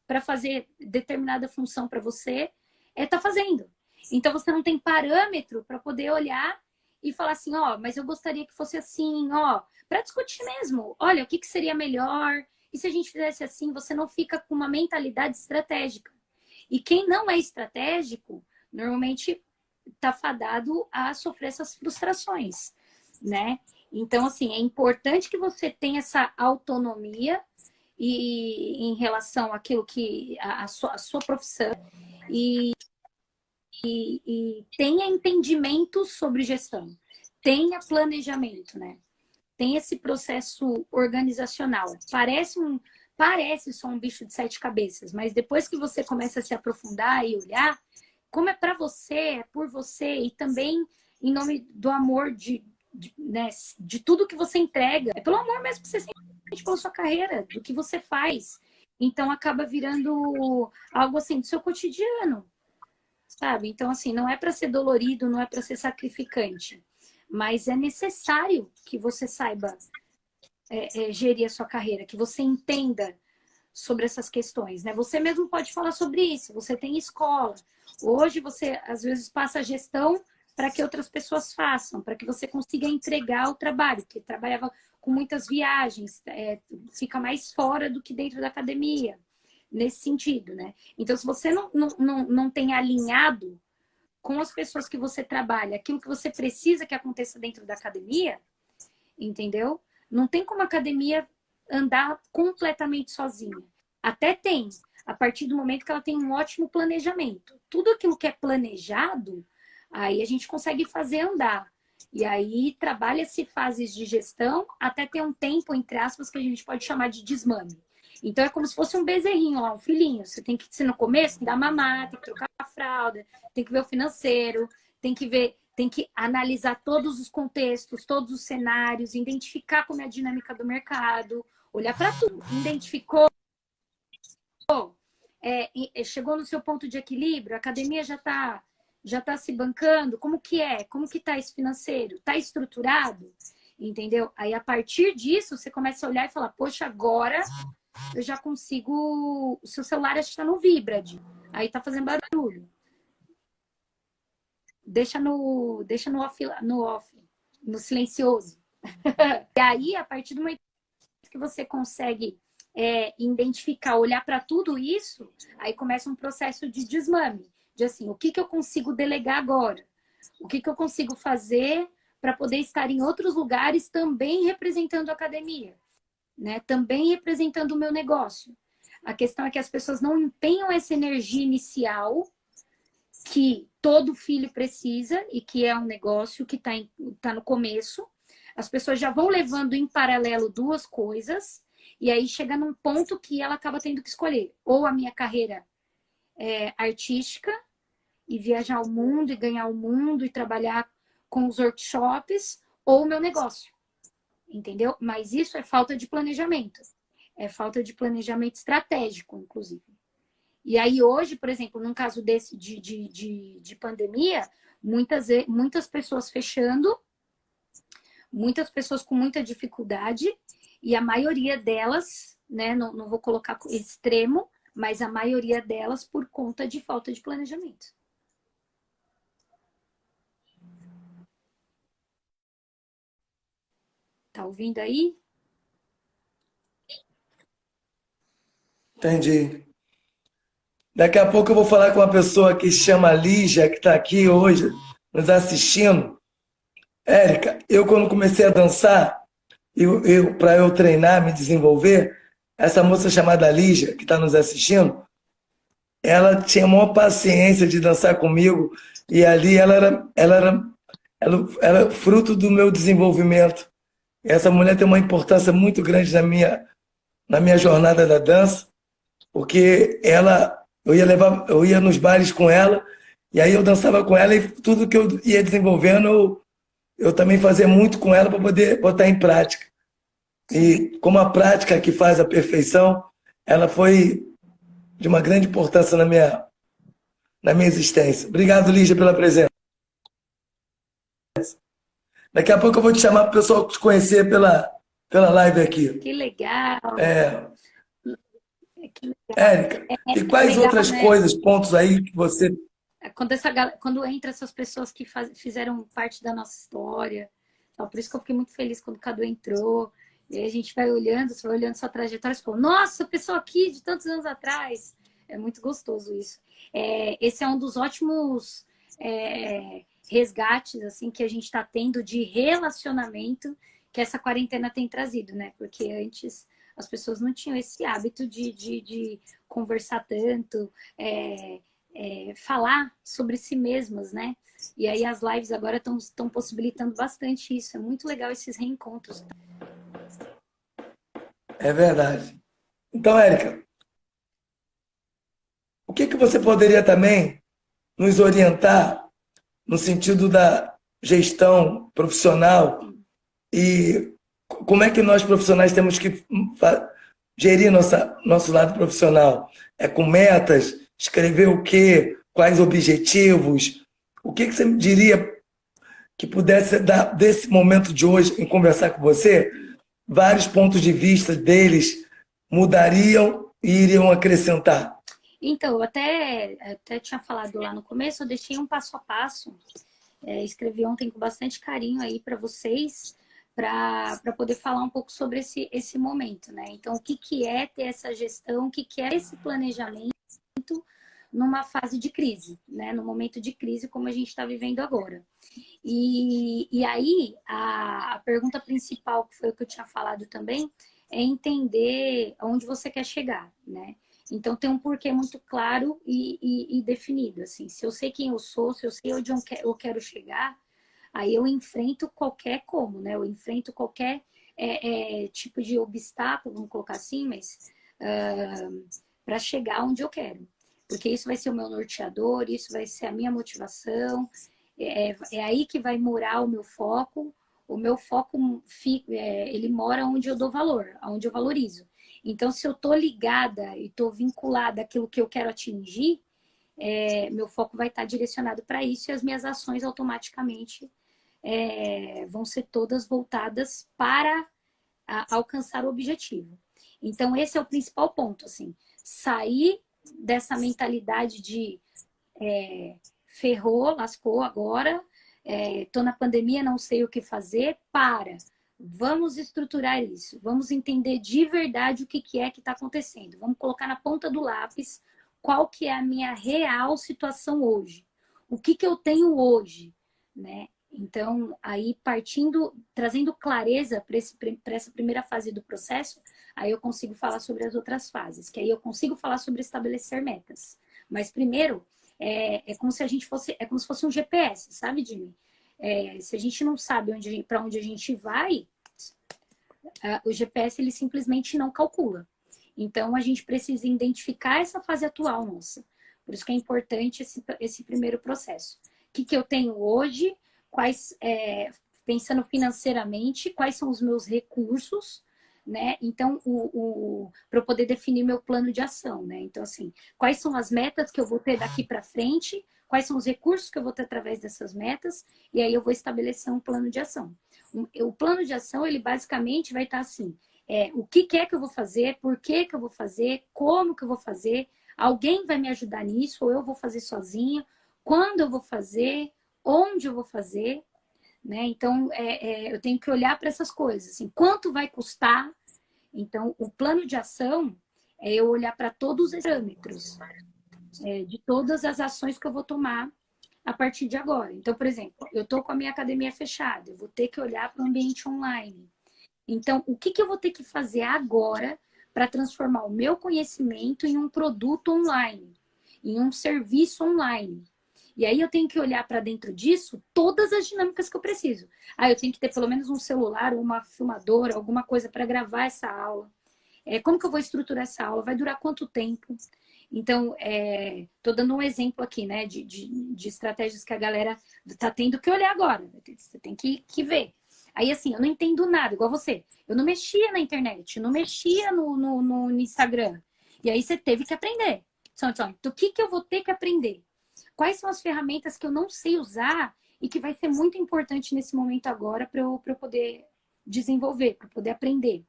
para fazer determinada função para você está fazendo. Então, você não tem parâmetro para poder olhar e falar assim, ó, mas eu gostaria que fosse assim, ó, para discutir mesmo. Olha, o que seria melhor? E se a gente fizesse assim, você não fica com uma mentalidade estratégica. E quem não é estratégico, normalmente está fadado a sofrer essas frustrações, né? Então, assim, é importante que você tenha essa autonomia e em relação àquilo que a sua profissão e tenha entendimento sobre gestão, tenha planejamento, né? Tem esse processo organizacional. Parece só um bicho de 7 cabeças, mas depois que você começa a se aprofundar e olhar, como é para você, é por você, e também em nome do amor né, de tudo que você entrega, é pelo amor mesmo que você sente pela sua carreira, do que você faz. Então acaba virando algo assim do seu cotidiano, sabe? Então, assim, não é para ser dolorido, não é para ser sacrificante, mas é necessário que você saiba gerir a sua carreira, que você entenda sobre essas questões, né? Você mesmo pode falar sobre isso, você tem escola. Hoje você, às vezes, passa a gestão para que outras pessoas façam, para que você consiga entregar o trabalho, porque trabalhava com muitas viagens, fica mais fora do que dentro da academia, nesse sentido, né? Então, se você não tem alinhado com as pessoas que você trabalha, aquilo que você precisa que aconteça dentro da academia, entendeu? Não tem como a academia andar completamente sozinha. Até tem, a partir do momento que ela tem um ótimo planejamento. Tudo aquilo que é planejado, aí a gente consegue fazer andar. E aí trabalha-se fases de gestão até ter um tempo, entre aspas, que a gente pode chamar de desmame. Então é como se fosse um bezerrinho lá, um filhinho. Você tem que ser no começo, tem que dar mamar, tem que trocar a fralda, tem que ver o financeiro, tem que analisar todos os contextos, todos os cenários, identificar como é a dinâmica do mercado, olhar para tudo. Identificou, chegou no seu ponto de equilíbrio, a academia já tá se bancando, como que é? Como que tá esse financeiro? Tá estruturado? Entendeu? Aí, a partir disso, você começa a olhar e falar, poxa, agora eu já consigo... O seu celular acho que tá no Vibrad. Aí tá fazendo barulho. Deixa no off, no silencioso. E aí, a partir do momento que você consegue identificar, olhar para tudo isso, aí começa um processo de desmame. De assim, o que eu consigo delegar agora? O que eu consigo fazer para poder estar em outros lugares também representando a academia, né? Também representando o meu negócio. A questão é que as pessoas não empenham essa energia inicial que todo filho precisa e que é um negócio que tá no começo. As pessoas já vão levando em paralelo duas coisas e aí chega num ponto que ela acaba tendo que escolher ou a minha carreira artística e viajar o mundo e ganhar o mundo e trabalhar com os workshops ou o meu negócio, entendeu? Mas isso é falta de planejamento. É falta de planejamento estratégico, inclusive. E aí hoje, por exemplo, num caso desse de pandemia, muitas pessoas fechando, muitas pessoas com muita dificuldade, e a maioria delas, né, não vou colocar extremo, mas a maioria delas por conta de falta de planejamento. Tá ouvindo aí? Entendi. Daqui a pouco eu vou falar com uma pessoa que se chama Lígia, que está aqui hoje nos assistindo. Érica, eu quando comecei a dançar, para eu treinar, me desenvolver, essa moça chamada Lígia, que está nos assistindo, ela tinha maior paciência de dançar comigo e ali ela era fruto do meu desenvolvimento. Essa mulher tem uma importância muito grande na minha jornada da dança, porque eu ia nos bares com ela e aí eu dançava com ela e tudo que eu ia desenvolvendo eu também fazia muito com ela para poder botar em prática. E como a prática que faz a perfeição, ela foi de uma grande importância na minha existência. Obrigado, Lígia, pela presença. Daqui a pouco eu vou te chamar para o pessoal te conhecer pela live aqui. Que legal! Que legal. Érica, e quais Legal, outras né? coisas, pontos aí que você... Quando entra essas pessoas que fizeram parte da nossa história, então, por isso que eu fiquei muito feliz quando o Cadu entrou. E aí a gente vai olhando, você vai olhando sua trajetória e fala, nossa, pessoa aqui de tantos anos atrás. É muito gostoso isso. Esse é um dos ótimos resgates assim, que a gente está tendo de relacionamento que essa quarentena tem trazido, né? Porque antes as pessoas não tinham esse hábito de conversar tanto, falar sobre si mesmas, né? E aí as lives agora estão possibilitando bastante isso. É muito legal esses reencontros. É verdade. Então, Érica, o que você poderia também nos orientar no sentido da gestão profissional e como é que nós profissionais temos que gerir nosso lado profissional? É com metas, escrever o quê? Quais objetivos? O que você me diria que pudesse dar desse momento de hoje em conversar com você? Vários pontos de vista deles mudariam e iriam acrescentar. Então, eu até tinha falado lá no começo, eu deixei um passo a passo, escrevi ontem com bastante carinho aí para vocês, para poder falar um pouco sobre esse momento, né? Então, o que é ter essa gestão, o que é esse planejamento numa fase de crise, né? No momento de crise como a gente está vivendo agora. E aí, a pergunta principal, que foi o que eu tinha falado também, é entender aonde você quer chegar, né? Então, tem um porquê muito claro e definido, assim. Se eu sei quem eu sou, se eu sei onde eu quero chegar, aí eu enfrento qualquer como, né? Eu enfrento qualquer tipo de obstáculo, vamos colocar assim, mas para chegar onde eu quero. Porque isso vai ser o meu norteador, isso vai ser a minha motivação, é aí que vai morar o meu foco. O meu foco ele mora onde eu dou valor, onde eu valorizo. Então, se eu estou ligada e estou vinculada àquilo que eu quero atingir, meu foco vai estar direcionado para isso e as minhas ações automaticamente vão ser todas voltadas para alcançar o objetivo. Então, esse é o principal ponto, assim, sair dessa mentalidade de ferrou, lascou agora, estou na pandemia, não sei o que fazer, vamos estruturar isso, vamos entender de verdade o que é que está acontecendo, vamos colocar na ponta do lápis qual que é a minha real situação hoje, o que eu tenho hoje, né? Então, aí partindo, trazendo clareza para essa primeira fase do processo, aí eu consigo falar sobre as outras fases, que aí eu consigo falar sobre estabelecer metas. Mas primeiro, é como se a gente fosse, é como se fosse um GPS, sabe, Jimmy? Se a gente não sabe para onde a gente vai, o GPS ele simplesmente não calcula. Então, a gente precisa identificar essa fase atual nossa. Por isso que é importante esse primeiro processo. O que eu tenho hoje? Pensando financeiramente, quais são os meus recursos, né? Então, para eu poder definir meu plano de ação, né? Então, assim, quais são as metas que eu vou ter daqui para frente? Quais são os recursos que eu vou ter através dessas metas? E aí eu vou estabelecer um plano de ação. O plano de ação, ele basicamente vai estar assim, o que é que eu vou fazer, por que eu vou fazer, como que eu vou fazer, alguém vai me ajudar nisso, ou eu vou fazer sozinha, quando eu vou fazer, onde eu vou fazer, né? Então, eu tenho que olhar para essas coisas, assim, quanto vai custar. Então, o plano de ação é eu olhar para todos os parâmetros, de todas as ações que eu vou tomar a partir de agora. Então, por exemplo, eu estou com a minha academia fechada, eu vou ter que olhar para o ambiente online. Então, o que eu vou ter que fazer agora para transformar o meu conhecimento em um produto online, em um serviço online? E aí eu tenho que olhar para dentro disso todas as dinâmicas que eu preciso. Eu tenho que ter pelo menos um celular, uma filmadora, alguma coisa para gravar essa aula. Como que eu vou estruturar essa aula? Vai durar quanto tempo? Então, estou dando um exemplo aqui, né, de estratégias que a galera está tendo que olhar agora. Você tem que ver. Aí, assim, eu não entendo nada, igual você. Eu não mexia na internet, eu não mexia no Instagram. E aí você teve que aprender. Então, o que eu vou ter que aprender? Quais são as ferramentas que eu não sei usar e que vai ser muito importante nesse momento agora para eu poder desenvolver, para poder aprender?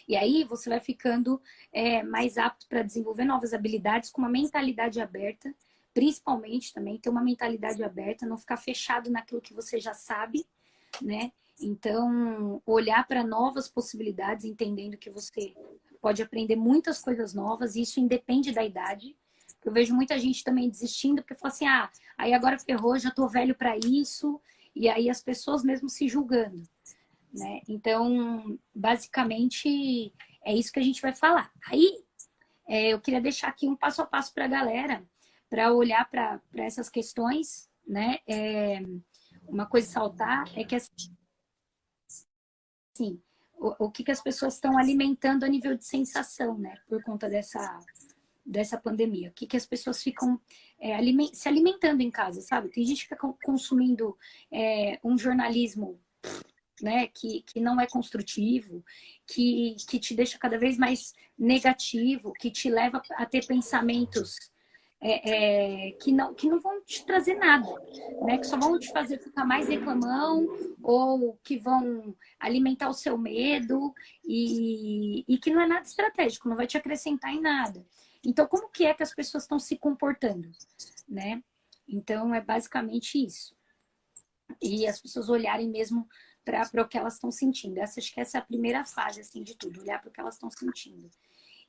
E aí você vai ficando mais apto para desenvolver novas habilidades com uma mentalidade aberta, principalmente também ter uma mentalidade aberta, não ficar fechado naquilo que você já sabe, né? Então, olhar para novas possibilidades, entendendo que você pode aprender muitas coisas novas, e isso independe da idade. Eu vejo muita gente também desistindo, porque fala assim, aí agora ferrou, já tô velho para isso, e aí as pessoas mesmo se julgando, né? Então, basicamente, é isso que a gente vai falar. Aí, eu queria deixar aqui um passo a passo para a galera, para olhar para essas questões, né? Uma coisa a saltar é que, assim, o que as pessoas estão alimentando a nível de sensação, né? Por conta dessa pandemia. O que as pessoas ficam se alimentando em casa, sabe? Tem gente que fica consumindo um jornalismo, né, que não é construtivo, que te deixa cada vez mais negativo, que te leva a ter pensamentos que não vão te trazer nada, né? Que só vão te fazer ficar mais reclamão, ou que vão alimentar o seu medo, e que não é nada estratégico, não vai te acrescentar em nada. Então, como que é que as pessoas estão se comportando, né? Então, é basicamente isso. E as pessoas olharem mesmo para o que elas estão sentindo. Acho que essa é a primeira fase, assim, de tudo, olhar para o que elas estão sentindo.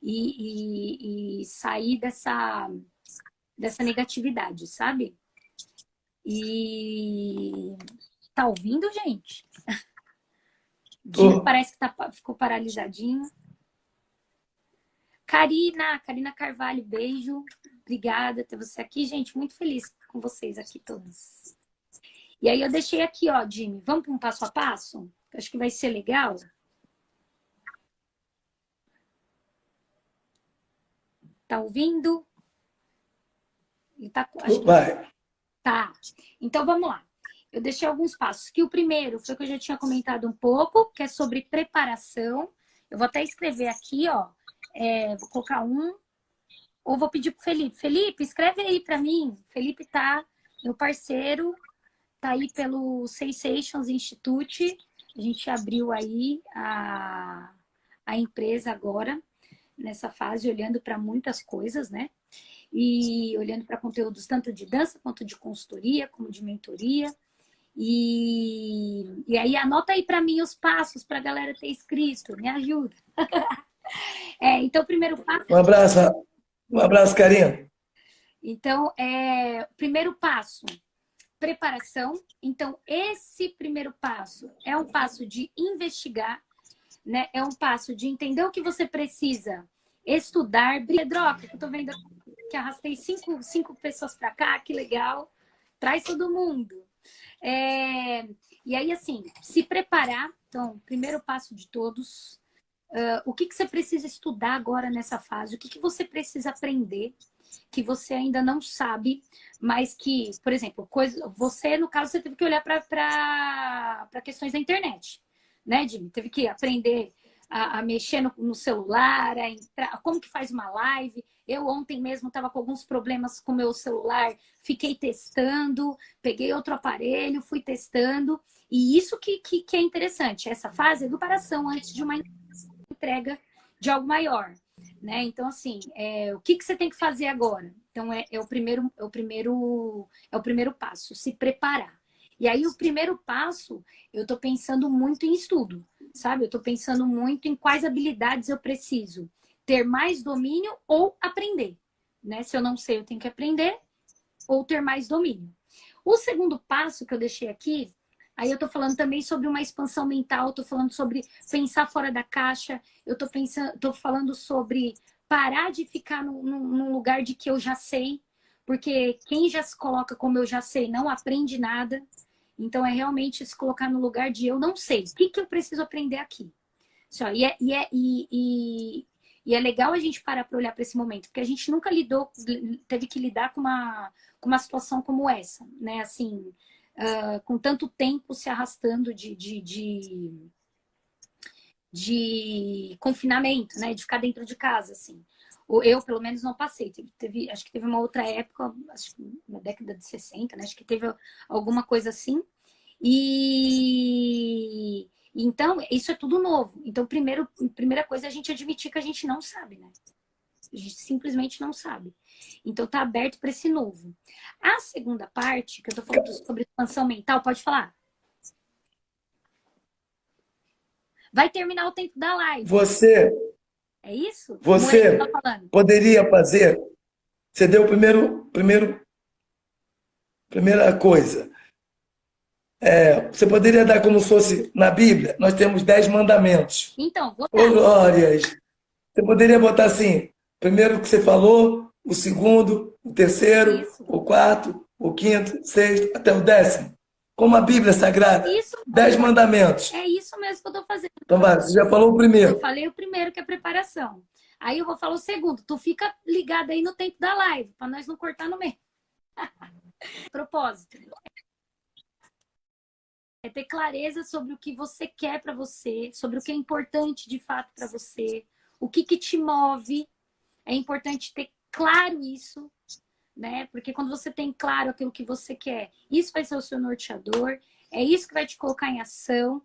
E sair dessa negatividade, sabe? E tá ouvindo, gente? Dino parece que ficou paralisadinho. Karina Carvalho, beijo. Obrigada por ter você aqui, gente. Muito feliz com vocês aqui todos. E aí eu deixei aqui, ó, Jimmy. Vamos para um passo a passo? Acho que vai ser legal. Tá ouvindo? Vai. Tá. Então vamos lá. Eu deixei alguns passos. Que o primeiro foi o que eu já tinha comentado um pouco, que é sobre preparação. Eu vou até escrever aqui, ó. Vou colocar ou vou pedir pro Felipe. Felipe, escreve aí para mim. Felipe tá, meu parceiro, tá aí pelo Sensations Institute. A gente abriu aí a empresa agora, nessa fase, olhando para muitas coisas, né? E olhando para conteúdos tanto de dança, quanto de consultoria, como de mentoria. E aí anota aí para mim os passos para a galera ter escrito. Me ajuda. Então, o primeiro passo... Um abraço, Karina. Então, o primeiro passo preparação. Então, esse primeiro passo é um passo de investigar, né? É um passo de entender o que você precisa estudar. Pedroca, que eu tô vendo que arrastei cinco pessoas para cá, que legal. Traz todo mundo. E aí, assim, se preparar. Então, primeiro passo de todos. O que você precisa estudar agora nessa fase? O que você precisa aprender que você ainda não sabe, mas que, por exemplo, você, no caso, você teve que olhar para questões da internet, né, Jimmy? Teve que aprender a mexer no celular, a entrar, como que faz uma live. Eu ontem mesmo estava com alguns problemas com o meu celular, fiquei testando, peguei outro aparelho, fui testando. E isso que é interessante, essa fase é preparação antes de uma entrega de algo maior, né? Então, assim, o que você tem que fazer agora? Então, é o primeiro passo, se preparar. E aí, o primeiro passo, eu estou pensando muito em estudo, sabe? Eu estou pensando muito em quais habilidades eu preciso ter mais domínio ou aprender, né? Se eu não sei, eu tenho que aprender ou ter mais domínio. O segundo passo que eu deixei aqui, aí eu estou falando também sobre uma expansão mental, estou falando sobre pensar fora da caixa, eu estou falando sobre parar de ficar num lugar de que eu já sei, porque quem já se coloca como eu já sei não aprende nada. Então é realmente se colocar no lugar de eu não sei. O que eu preciso aprender aqui? Só, e é legal a gente parar para olhar para esse momento, porque a gente nunca teve que lidar com uma situação como essa, né? Assim, com tanto tempo se arrastando de confinamento, né? De ficar dentro de casa, assim. Eu, pelo menos, não passei. Acho que teve uma outra época, acho que na década de 60, né? Acho que teve alguma coisa assim. Então, isso é tudo novo. Então, primeira coisa é a gente admitir que a gente não sabe, né? A gente simplesmente não sabe. Então, tá aberto para esse novo. A segunda parte, que eu tô falando sobre expansão mental, pode falar? Vai terminar o tempo da live. É isso? Você tá falando. poderia fazer. Você deu primeira coisa. Você poderia dar como se fosse na Bíblia, nós temos 10 mandamentos. Então, vou Ô, dar. glórias! Você poderia botar assim, primeiro que você falou, o segundo, o terceiro, Isso. o quarto, o quinto, sexto, até o 10º. Como a Bíblia Sagrada, Isso. 10 mandamentos. É isso mesmo que eu tô fazendo. Então vai, você já falou o primeiro. Eu falei o primeiro, que é preparação. Aí eu vou falar o segundo. Tu fica ligado aí no tempo da live, para nós não cortar no meio. Propósito. É ter clareza sobre o que você quer para você, sobre o que é importante de fato para você, o que te move. É importante ter claro isso, né? Porque quando você tem claro aquilo que você quer, isso vai ser o seu norteador, é isso que vai te colocar em ação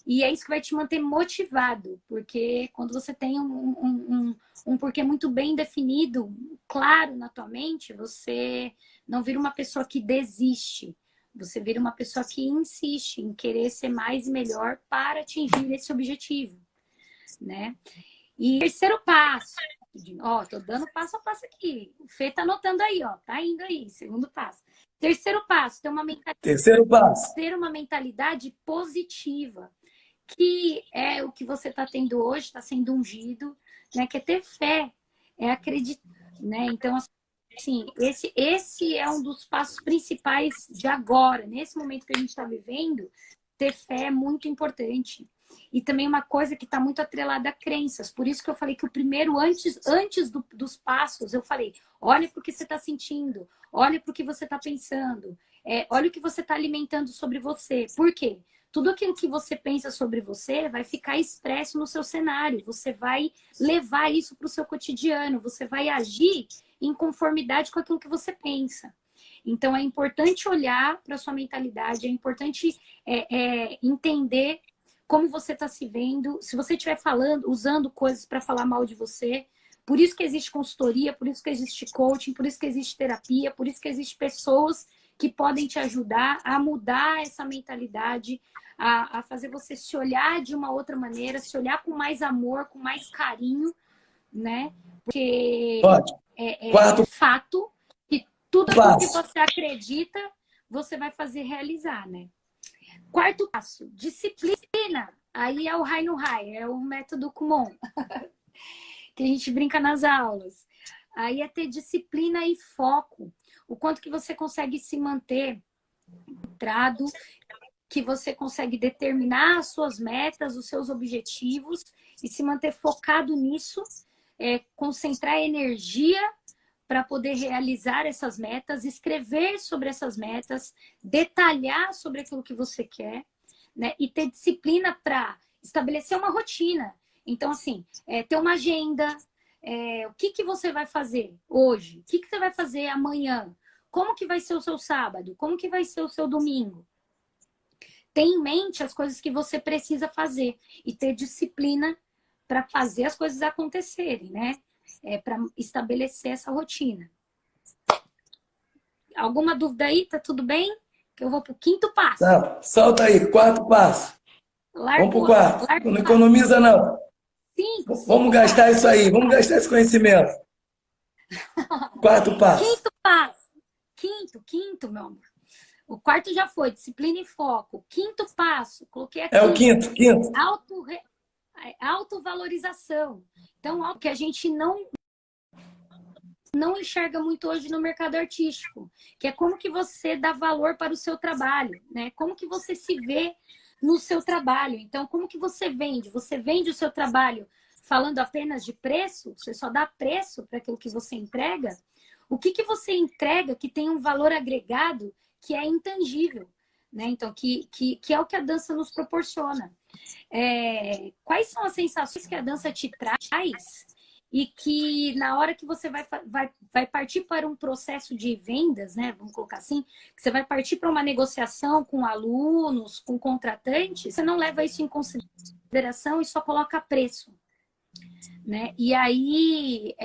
e é isso que vai te manter motivado, porque quando você tem um porquê muito bem definido, claro na tua mente, você não vira uma pessoa que desiste. Você vira uma pessoa que insiste em querer ser mais e melhor para atingir esse objetivo, né? E terceiro passo, ó, tô dando passo a passo aqui. O Fê tá anotando aí, ó, tá indo aí, segundo passo. Terceiro passo, Terceiro passo. ter uma mentalidade positiva, que é o que você tá tendo hoje, está sendo ungido, né? Que é ter fé, é acreditar, né? Então, assim, esse é um dos passos principais de agora, nesse momento que a gente está vivendo. Ter fé é muito importante. E também uma coisa que está muito atrelada a crenças. Por isso que eu falei que o primeiro, antes dos passos, eu falei, olha para o que você está sentindo, olha para o que você está pensando, olha o que você está alimentando sobre você. Por quê? Tudo aquilo que você pensa sobre você vai ficar expresso no seu cenário. Você vai levar isso para o seu cotidiano. Você vai agir em conformidade com aquilo que você pensa. Então, é importante olhar para a sua mentalidade, é importante entender como você está se vendo. Se você estiver usando coisas para falar mal de você, por isso que existe consultoria, por isso que existe coaching, por isso que existe terapia, por isso que existe pessoas que podem te ajudar a mudar essa mentalidade, a fazer você se olhar de uma outra maneira, se olhar com mais amor, com mais carinho, né? Porque Ótimo. é fato que tudo aquilo que você acredita, você vai fazer realizar, né? Quarto passo, disciplina. Aí é o High no High, é o método Kumon, que a gente brinca nas aulas. Aí é ter disciplina e foco. O quanto que você consegue se manter centrado, que você consegue determinar as suas metas, os seus objetivos e se manter focado nisso, concentrar energia para poder realizar essas metas, escrever sobre essas metas, detalhar sobre aquilo que você quer, né? E ter disciplina para estabelecer uma rotina. Então, assim, ter uma agenda, o que você vai fazer hoje? O que você vai fazer amanhã? Como que vai ser o seu sábado? Como que vai ser o seu domingo? Ter em mente as coisas que você precisa fazer e ter disciplina para fazer as coisas acontecerem, né? Para estabelecer essa rotina. Alguma dúvida aí? Tá tudo bem? Que eu vou para o quinto passo. Não, solta aí, quarto passo. Vamos pro quarto. Não economiza, não. Vamos gastar isso aí, vamos gastar esse conhecimento. Quarto passo. Quinto passo. Quinto, meu amor. O quarto já foi, disciplina e foco. Quinto passo, coloquei aqui. É o quinto. Autovalorização. Então, algo que a gente não enxerga muito hoje no mercado artístico, que é como que você dá valor para o seu trabalho, né? Como que você se vê no seu trabalho. Então, como que você vende? Você vende o seu trabalho falando apenas de preço? Você só dá preço para aquilo que você entrega? O que você entrega que tem um valor agregado que é intangível, né? Então, que é o que a dança nos proporciona. Quais são as sensações que a dança te traz e que na hora que você vai partir para um processo de vendas, né? Vamos colocar assim, que você vai partir para uma negociação com alunos, com contratantes, você não leva isso em consideração e só coloca preço, né? E aí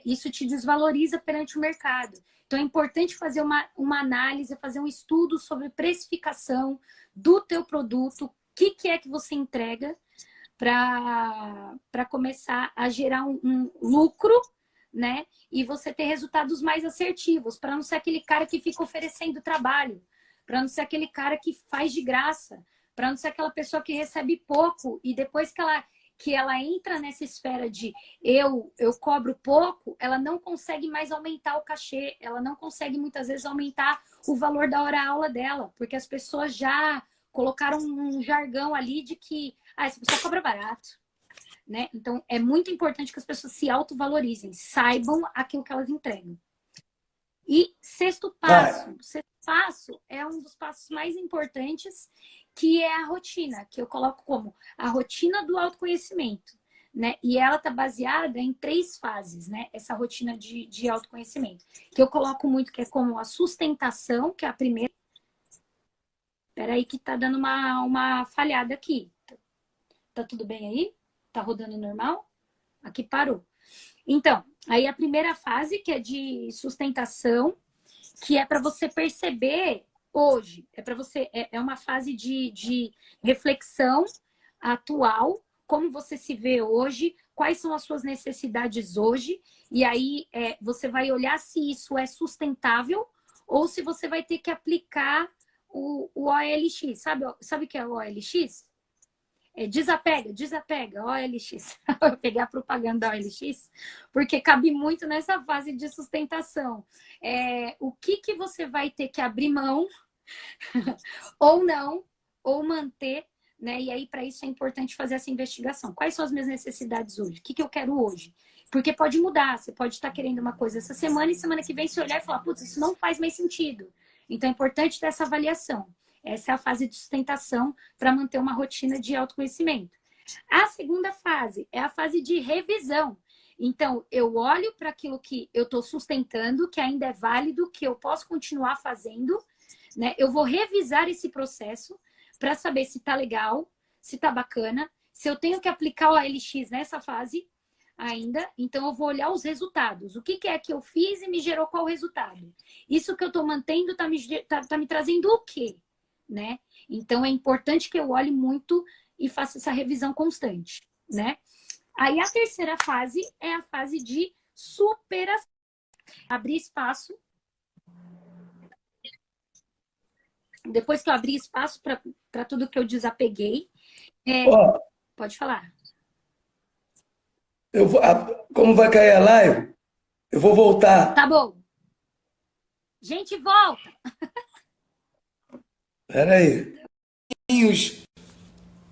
isso te desvaloriza perante o mercado. Então é importante fazer uma análise, fazer um estudo sobre precificação do teu produto, o que é que você entrega para começar a gerar um lucro, né? E você ter resultados mais assertivos, para não ser aquele cara que fica oferecendo trabalho, para não ser aquele cara que faz de graça, para não ser aquela pessoa que recebe pouco e depois que ela entra nessa esfera de eu cobro pouco, ela não consegue mais aumentar o cachê, ela não consegue muitas vezes aumentar o valor da hora-aula dela, porque as pessoas já colocaram um jargão ali de que essa pessoa cobra barato, né? Então, é muito importante que as pessoas se autovalorizem, saibam aquilo que elas entregam. E sexto passo é um dos passos mais importantes, que é a rotina, que eu coloco como a rotina do autoconhecimento, né? E ela está baseada em 3 fases, né? Essa rotina de autoconhecimento, que eu coloco muito, que é como a sustentação, que é a primeira. Espera aí que tá dando uma falhada aqui. Tá tudo bem aí? Tá rodando normal? Aqui parou. Então, aí a primeira fase, que é de sustentação, que é para você perceber hoje, é uma fase de reflexão atual, como você se vê hoje, quais são as suas necessidades hoje, e aí você vai olhar se isso é sustentável ou se você vai ter que aplicar o OLX. Sabe o que é o OLX? Desapega, OLX. Eu peguei a propaganda da OLX, porque cabe muito nessa fase de sustentação. O que você vai ter que abrir mão, ou não, ou manter, né? E aí, para isso, é importante fazer essa investigação. Quais são as minhas necessidades hoje? O que eu quero hoje? Porque pode mudar. Você pode estar querendo uma coisa essa semana e semana que vem se olhar e falar, putz, isso não faz mais sentido. Então, é importante ter essa avaliação. Essa é a fase de sustentação para manter uma rotina de autoconhecimento. A segunda fase é a fase de revisão. Então, eu olho para aquilo que eu estou sustentando, que ainda é válido, que eu posso continuar fazendo, né? Eu vou revisar esse processo para saber se está legal, se está bacana, se eu tenho que aplicar o ALX nessa fase ainda, então eu vou olhar os resultados. O que é que eu fiz e me gerou qual resultado? Isso que eu estou mantendo está me trazendo o quê? Né? Então, é importante que eu olhe muito e faça essa revisão constante, né? Aí, a terceira fase é a fase de superação. Abrir espaço depois que eu abri espaço para tudo que eu desapeguei. Ó, Pode falar. como vai cair a live, eu vou Tá voltar. bom. Gente, volta! Espera aí.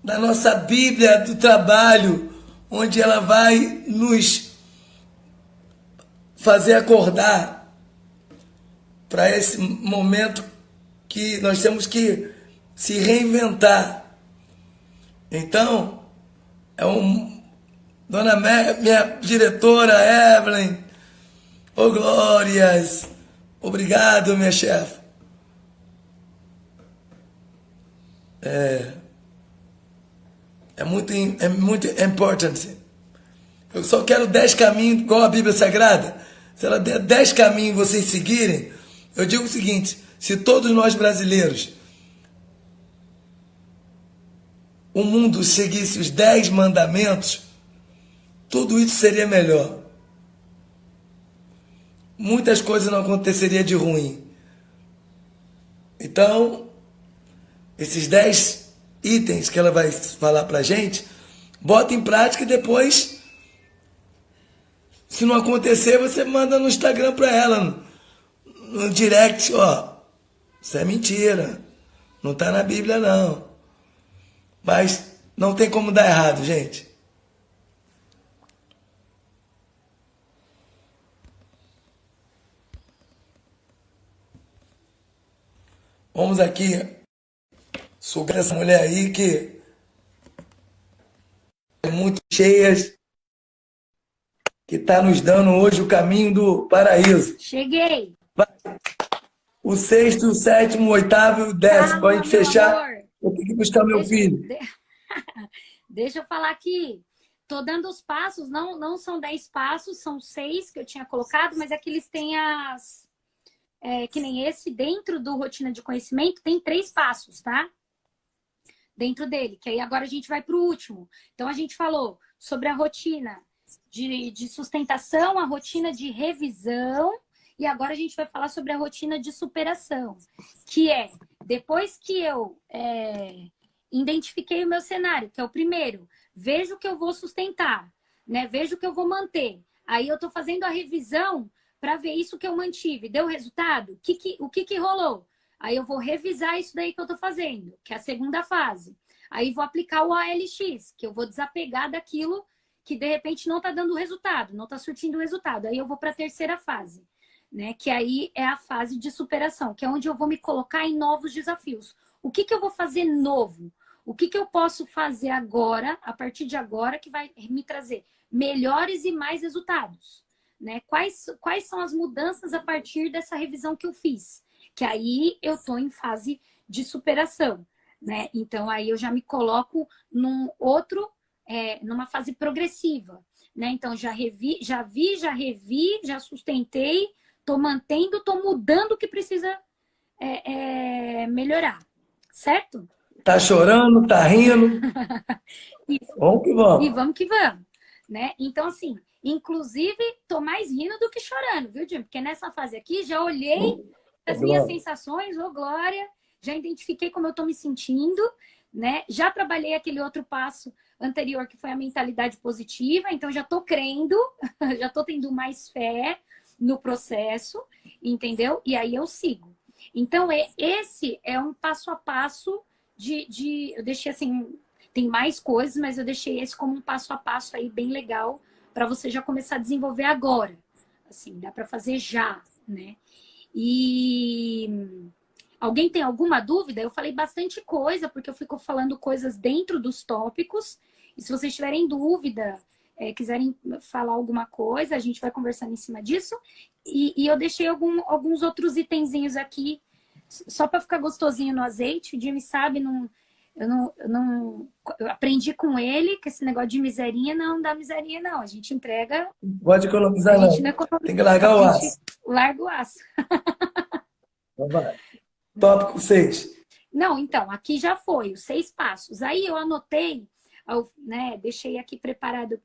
Da nossa Bíblia do trabalho, onde ela vai nos fazer acordar para esse momento que nós temos que se reinventar. Então, minha diretora Evelyn, ô Glórias, obrigado, minha chefe. É muito importante. Eu só quero 10 caminhos, igual a Bíblia Sagrada. Se ela der 10 caminhos vocês seguirem, eu digo o seguinte: se todos nós brasileiros, o mundo seguisse os 10 mandamentos, tudo isso seria melhor. Muitas coisas não aconteceriam de ruim. Então, esses 10 itens que ela vai falar pra gente, bota em prática e depois, se não acontecer, você manda no Instagram pra ela, no direct, ó, isso é mentira, não tá na Bíblia não. Mas não tem como dar errado, gente. Vamos aqui sugar essa mulher aí que é muito cheias, que está nos dando hoje o caminho do paraíso. Cheguei! O sexto, o sétimo, o oitavo e o décimo. Para a Calma, gente meu fechar, amor! eu tenho que buscar meu Deixa, filho. deixa eu falar aqui. Tô dando os passos, não são 10 passos, são 6 que eu tinha colocado, mas aqui eles têm que nem esse, dentro do Rotina de Conhecimento, tem 3 passos, tá? Dentro dele, que aí agora a gente vai para o último. Então, a gente falou sobre a rotina de sustentação, a rotina de revisão, e agora a gente vai falar sobre a rotina de superação, que é, depois que eu identifiquei o meu cenário, que é o primeiro, vejo o que eu vou sustentar, né? Vejo o que eu vou manter. Aí eu estou fazendo a revisão para ver isso que eu mantive. Deu resultado? O que rolou? Aí eu vou revisar isso daí que eu estou fazendo, que é a segunda fase. Aí vou aplicar o ALX, que eu vou desapegar daquilo que de repente não está dando resultado, não está surtindo resultado. Aí eu vou para a terceira fase, né? Que aí é a fase de superação, que é onde eu vou me colocar em novos desafios. O que eu vou fazer novo? O que eu posso fazer agora, a partir de agora, que vai me trazer melhores e mais resultados? Né? Quais são as mudanças a partir dessa revisão que eu fiz? Que aí eu estou em fase de superação, né? Então aí eu já me coloco numa fase progressiva, né? Então já revi, já sustentei, estou mantendo, estou mudando o que precisa melhorar, certo? Tá chorando, tá rindo. Isso. Vamos que E vamos. vamos que vamos, né? Então, assim, inclusive, tô mais rindo do que chorando, viu, Jim? Porque nessa fase aqui já olhei as minhas Glória. sensações, ô glória, já identifiquei como eu tô me sentindo, né? Já trabalhei aquele outro passo anterior, que foi a mentalidade positiva, então já tô crendo, já tô tendo mais fé no processo, entendeu? E aí eu sigo. Então, esse é um passo a passo eu deixei assim, tem mais coisas, mas eu deixei esse como um passo a passo aí bem legal para você já começar a desenvolver agora. Assim, dá para fazer já, né? E alguém tem alguma dúvida? Eu falei bastante coisa, porque eu fico falando coisas dentro dos tópicos. E se vocês tiverem dúvida, quiserem falar alguma coisa, a gente vai conversando em cima disso. E eu deixei alguns outros itenzinhos aqui, só para ficar gostosinho no azeite. O Jimmy sabe, eu aprendi com ele que esse negócio de miserinha não dá miserinha, não. A gente entrega, Pode a economizar, gente não. não economiza, Tem que a largar o gente aço. larga o aço. Então vai. Tópico 6. Não, então, aqui já foi, os 6 passos. Aí eu anotei, né, deixei aqui preparado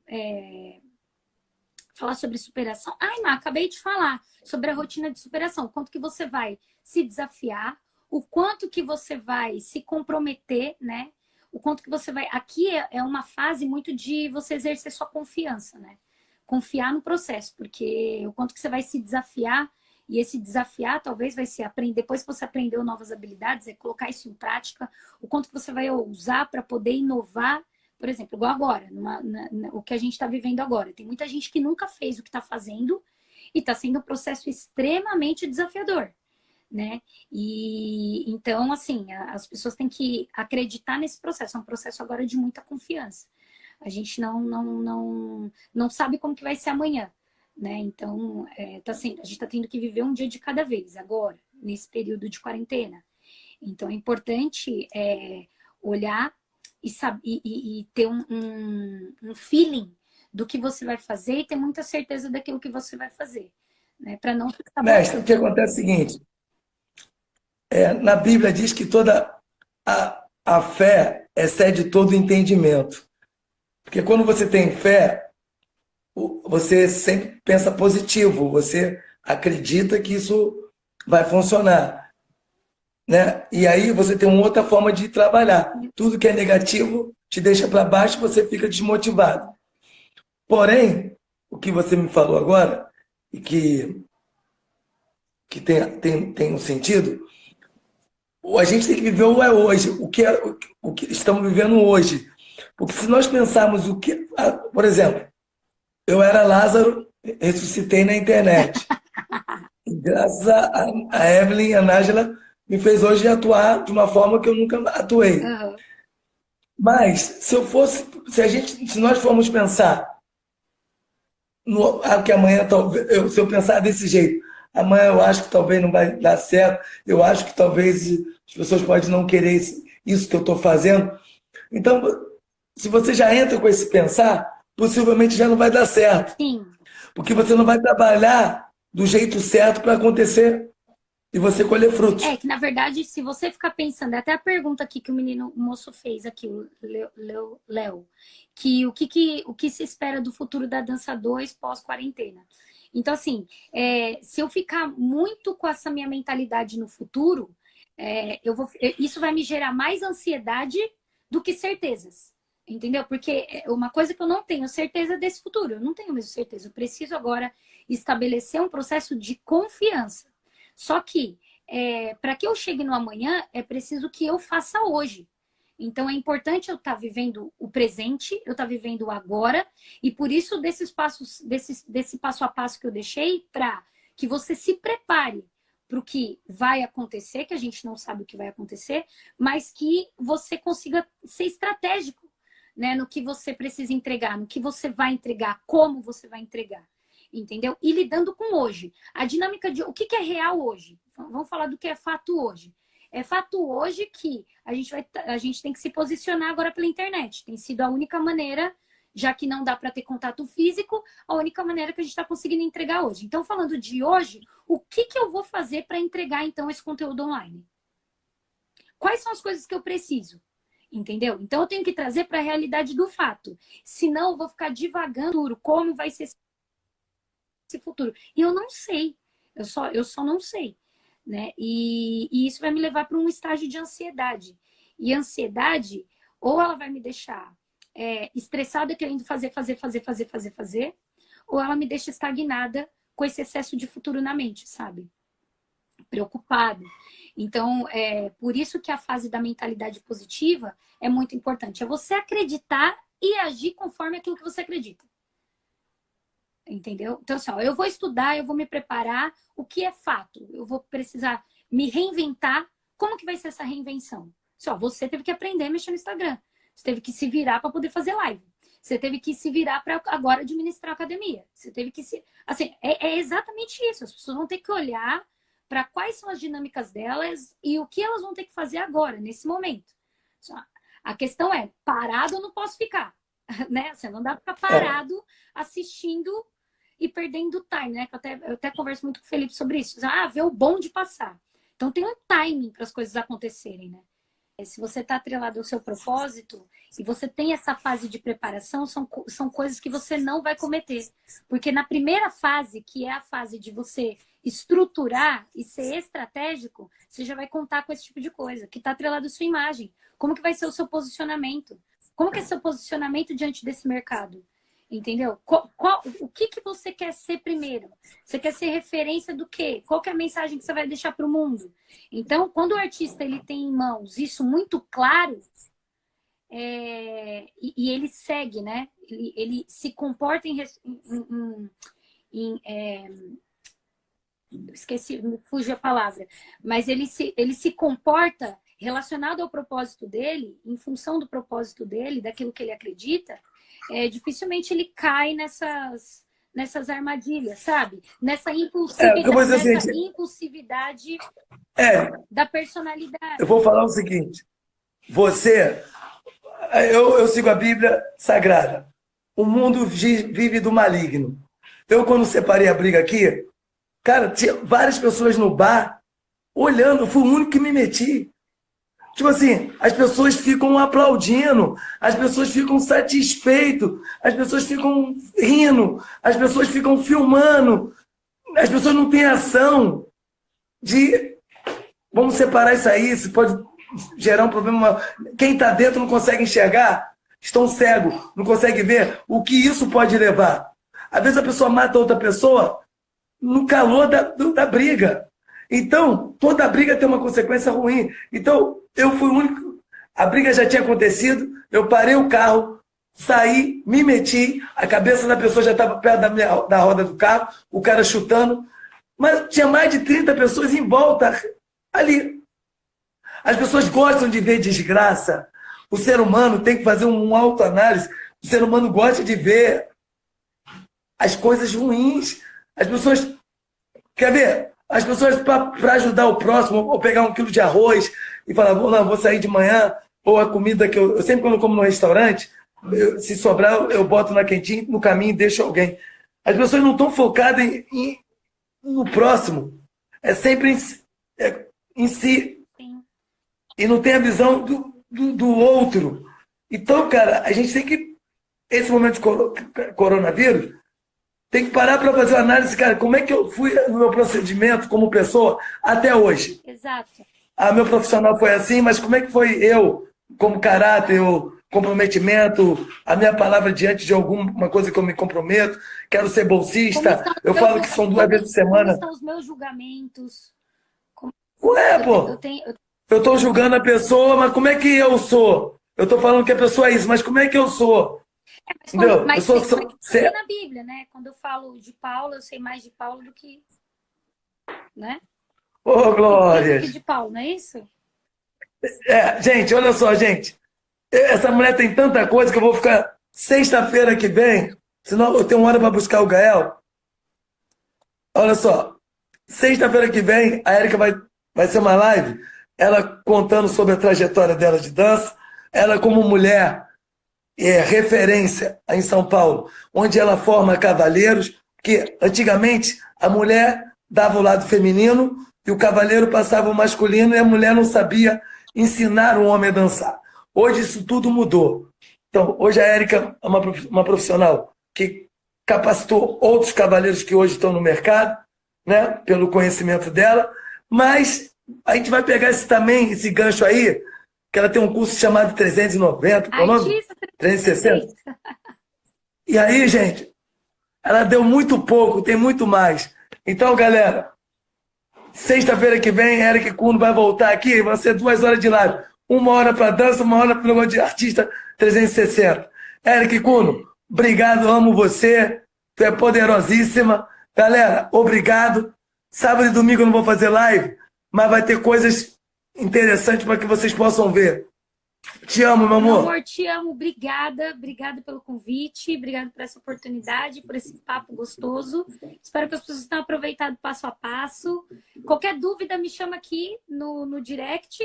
falar sobre superação. Ai, Má, acabei de falar sobre a rotina de superação. Quanto que você vai se desafiar, o quanto que você vai se comprometer, né? O quanto que você vai... Aqui é uma fase muito de você exercer sua confiança, né? Confiar no processo, porque o quanto que você vai se desafiar, e esse desafiar talvez vai ser aprender, depois que você aprendeu novas habilidades, é colocar isso em prática, o quanto que você vai usar para poder inovar, por exemplo, igual agora, o que a gente está vivendo agora. Tem muita gente que nunca fez o que está fazendo e está sendo um processo extremamente desafiador, né? E então, assim, as pessoas têm que acreditar nesse processo. É um processo agora de muita confiança. A gente não sabe como que vai ser amanhã, né? Então, a gente está tendo que viver um dia de cada vez agora, nesse período de quarentena. Então, é importante olhar e ter um feeling do que você vai fazer e ter muita certeza daquilo que você vai fazer, né? Para não ficar... Mestre, o que acontece é o seguinte, na Bíblia diz que toda a fé excede todo entendimento. Porque quando você tem fé, você sempre pensa positivo, você acredita que isso vai funcionar, né? E aí você tem uma outra forma de trabalhar. Tudo que é negativo te deixa para baixo, você fica desmotivado. Porém, o que você me falou agora, e que tem um sentido, a gente tem que viver o hoje, o que estamos vivendo hoje. Porque se nós pensarmos o que... Por exemplo, eu era Lázaro, ressuscitei na internet. E graças a Evelyn e a Nájila me fez hoje atuar de uma forma que eu nunca atuei. Uhum. Mas se nós formos pensar que amanhã talvez, se eu pensar desse jeito, amanhã eu acho que talvez não vai dar certo, eu acho que talvez as pessoas podem não querer isso que eu estou fazendo. Então, se você já entra com esse pensar, possivelmente já não vai dar certo. Sim. Porque você não vai trabalhar do jeito certo para acontecer e você colher frutos. Que na verdade, se você ficar pensando, até a pergunta aqui que o moço fez aqui, o Léo, que o que se espera do futuro da Dança 2 pós-quarentena. Então, assim, se eu ficar muito com essa minha mentalidade no futuro, isso vai me gerar mais ansiedade do que certezas. Entendeu? Porque uma coisa que eu não tenho certeza desse futuro, eu não tenho mesmo certeza. Eu preciso agora estabelecer um processo de confiança. Só que, para que eu chegue no amanhã, é preciso que eu faça hoje. Então, é importante eu estar vivendo o presente, eu estar vivendo o agora, e por isso desse passo a passo que eu deixei, para que você se prepare para o que vai acontecer, que a gente não sabe o que vai acontecer, mas que você consiga ser estratégico, né, no que você precisa entregar, no que você vai entregar, como você vai entregar. Entendeu? E lidando com hoje. A dinâmica de... O que é real hoje? Vamos falar do que é fato hoje. É fato hoje que a gente tem que se posicionar agora pela internet. Tem sido a única maneira, já que não dá para ter contato físico, a única maneira que a gente está conseguindo entregar hoje. Então, falando de hoje, o que eu vou fazer para entregar, então, esse conteúdo online? Quais são as coisas que eu preciso? Entendeu? Então, eu tenho que trazer para a realidade do fato. Senão, eu vou ficar divagando como vai ser esse futuro. E eu não sei. Eu só não sei. Né? E isso vai me levar para um estágio de ansiedade. E ansiedade, ou ela vai me deixar estressada, querendo fazer, ou ela me deixa estagnada com esse excesso de futuro na mente, sabe? Preocupada. Então, por isso que a fase da mentalidade positiva é muito importante. É você acreditar e agir conforme aquilo que você acredita. Entendeu? Então, assim, ó, eu vou estudar, eu vou me preparar. O que é fato? Eu vou precisar me reinventar. Como que vai ser essa reinvenção? Assim, ó, você teve que aprender a mexer no Instagram. Você teve que se virar para poder fazer live. Você teve que se virar para agora administrar a academia. Você teve que se... Assim, é exatamente isso. As pessoas vão ter que olhar para quais são as dinâmicas delas e o que elas vão ter que fazer agora, nesse momento. A questão é, parado eu não posso ficar. Né? Você não dá para ficar parado assistindo e perdendo time, né? Eu até converso muito com o Felipe sobre isso. Ver o bonde passar. Então tem um timing para as coisas acontecerem, né? Se você está atrelado ao seu propósito e você tem essa fase de preparação, são coisas que você não vai cometer. Porque na primeira fase, que é a fase de você estruturar e ser estratégico, você já vai contar com esse tipo de coisa, que está atrelado à sua imagem. Como que vai ser o seu posicionamento? Como que é seu posicionamento diante desse mercado? Entendeu? O que você quer ser primeiro? Você quer ser referência do quê? Qual que é a mensagem que você vai deixar para o mundo? Então, quando o artista ele tem em mãos isso muito claro, e ele segue, né? Ele se comporta esqueci, me fugiu a palavra, mas ele se comporta relacionado ao propósito dele, em função do propósito dele, daquilo que ele acredita, dificilmente ele cai nessas armadilhas, sabe? Nessa impulsividade da personalidade. Eu vou falar o seguinte, eu sigo a Bíblia Sagrada, o mundo vive do maligno. Eu, quando separei a briga aqui, cara, tinha várias pessoas no bar olhando, eu fui o único que me meti. Tipo assim, as pessoas ficam aplaudindo, as pessoas ficam satisfeitas, as pessoas ficam rindo, as pessoas ficam filmando, as pessoas não têm ação de vamos separar isso aí, isso pode gerar um problema. Quem está dentro não consegue enxergar, estão cegos, não consegue ver o que isso pode levar. Às vezes a pessoa mata outra pessoa no calor da briga. Então, toda briga tem uma consequência ruim. Então, eu fui o único. A briga já tinha acontecido, eu parei o carro, saí, me meti, a cabeça da pessoa já estava perto da roda do carro, o cara chutando, mas tinha mais de 30 pessoas em volta ali. As pessoas gostam de ver desgraça. O ser humano tem que fazer uma autoanálise. O ser humano gosta de ver as coisas ruins. As pessoas. Quer ver? As pessoas, para ajudar o próximo, ou pegar 1 quilo de arroz e falar, não, vou sair de manhã, ou a comida que eu sempre quando eu como no restaurante, se sobrar, eu boto na quentinha, no caminho e deixo alguém. As pessoas não estão focadas no próximo. É sempre em si. Sim. E não tem a visão do outro. Então, cara, a gente tem que, esse momento de coronavírus, tem que parar para fazer uma análise, cara, como é que eu fui no meu procedimento como pessoa até hoje? Exato. Meu profissional foi assim, mas como é que foi eu, como caráter, o comprometimento, a minha palavra diante de alguma coisa que eu me comprometo, quero ser bolsista, eu falo que são 2 vezes por semana. Como estão os meus julgamentos? Ué, pô, eu estou julgando a pessoa, mas como é que eu sou? Eu estou falando que a pessoa é isso, mas como é que eu sou? Entendeu? Mas eu sou na Bíblia, né? Quando eu falo de Paulo, eu sei mais de Paulo do que, né? Ô, Glória! De Paulo, não é isso? Gente, olha só, gente. Essa mulher tem tanta coisa que eu vou ficar sexta-feira que vem, senão eu tenho uma hora para buscar o Gael. Olha só, sexta-feira que vem a Érica vai ser uma live, ela contando sobre a trajetória dela de dança, ela como mulher referência em São Paulo, onde ela forma cavaleiros, que antigamente a mulher dava o lado feminino e o cavaleiro passava o masculino e a mulher não sabia ensinar o homem a dançar. Hoje isso tudo mudou. Então, hoje a Érica é uma profissional que capacitou outros cavaleiros que hoje estão no mercado, né, pelo conhecimento dela, mas a gente vai pegar esse gancho aí, que ela tem um curso chamado 390, qual é o nome? 360. E aí, gente, ela deu muito pouco, tem muito mais. Então, galera, sexta-feira que vem, Eric Kuno vai voltar aqui, vai ser 2 horas de live. 1 hora para dança, 1 hora para o negócio de artista 360. Eric Kuno, obrigado, amo você, tu é poderosíssima. Galera, obrigado. Sábado e domingo eu não vou fazer live, mas vai ter coisas interessantes para que vocês possam ver. Te amo, meu amor. Meu amor, te amo. Obrigada pelo convite, obrigada por essa oportunidade, por esse papo gostoso. Espero que as pessoas tenham aproveitado passo a passo. Qualquer dúvida, me chama aqui no direct.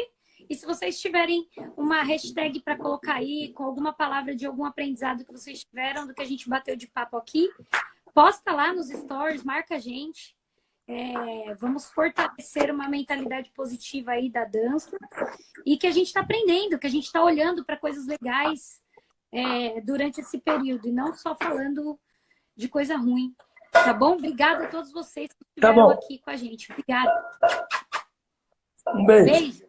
E se vocês tiverem uma hashtag para colocar aí, com alguma palavra de algum aprendizado que vocês tiveram, do que a gente bateu de papo aqui, posta lá nos stories, marca a gente. Vamos fortalecer uma mentalidade positiva aí da dança e que a gente está aprendendo, que a gente está olhando para coisas legais durante esse período e não só falando de coisa ruim. Tá bom? Obrigada a todos vocês que Tá estiveram bom. aqui com a gente. Obrigada. Um beijo. Beijo.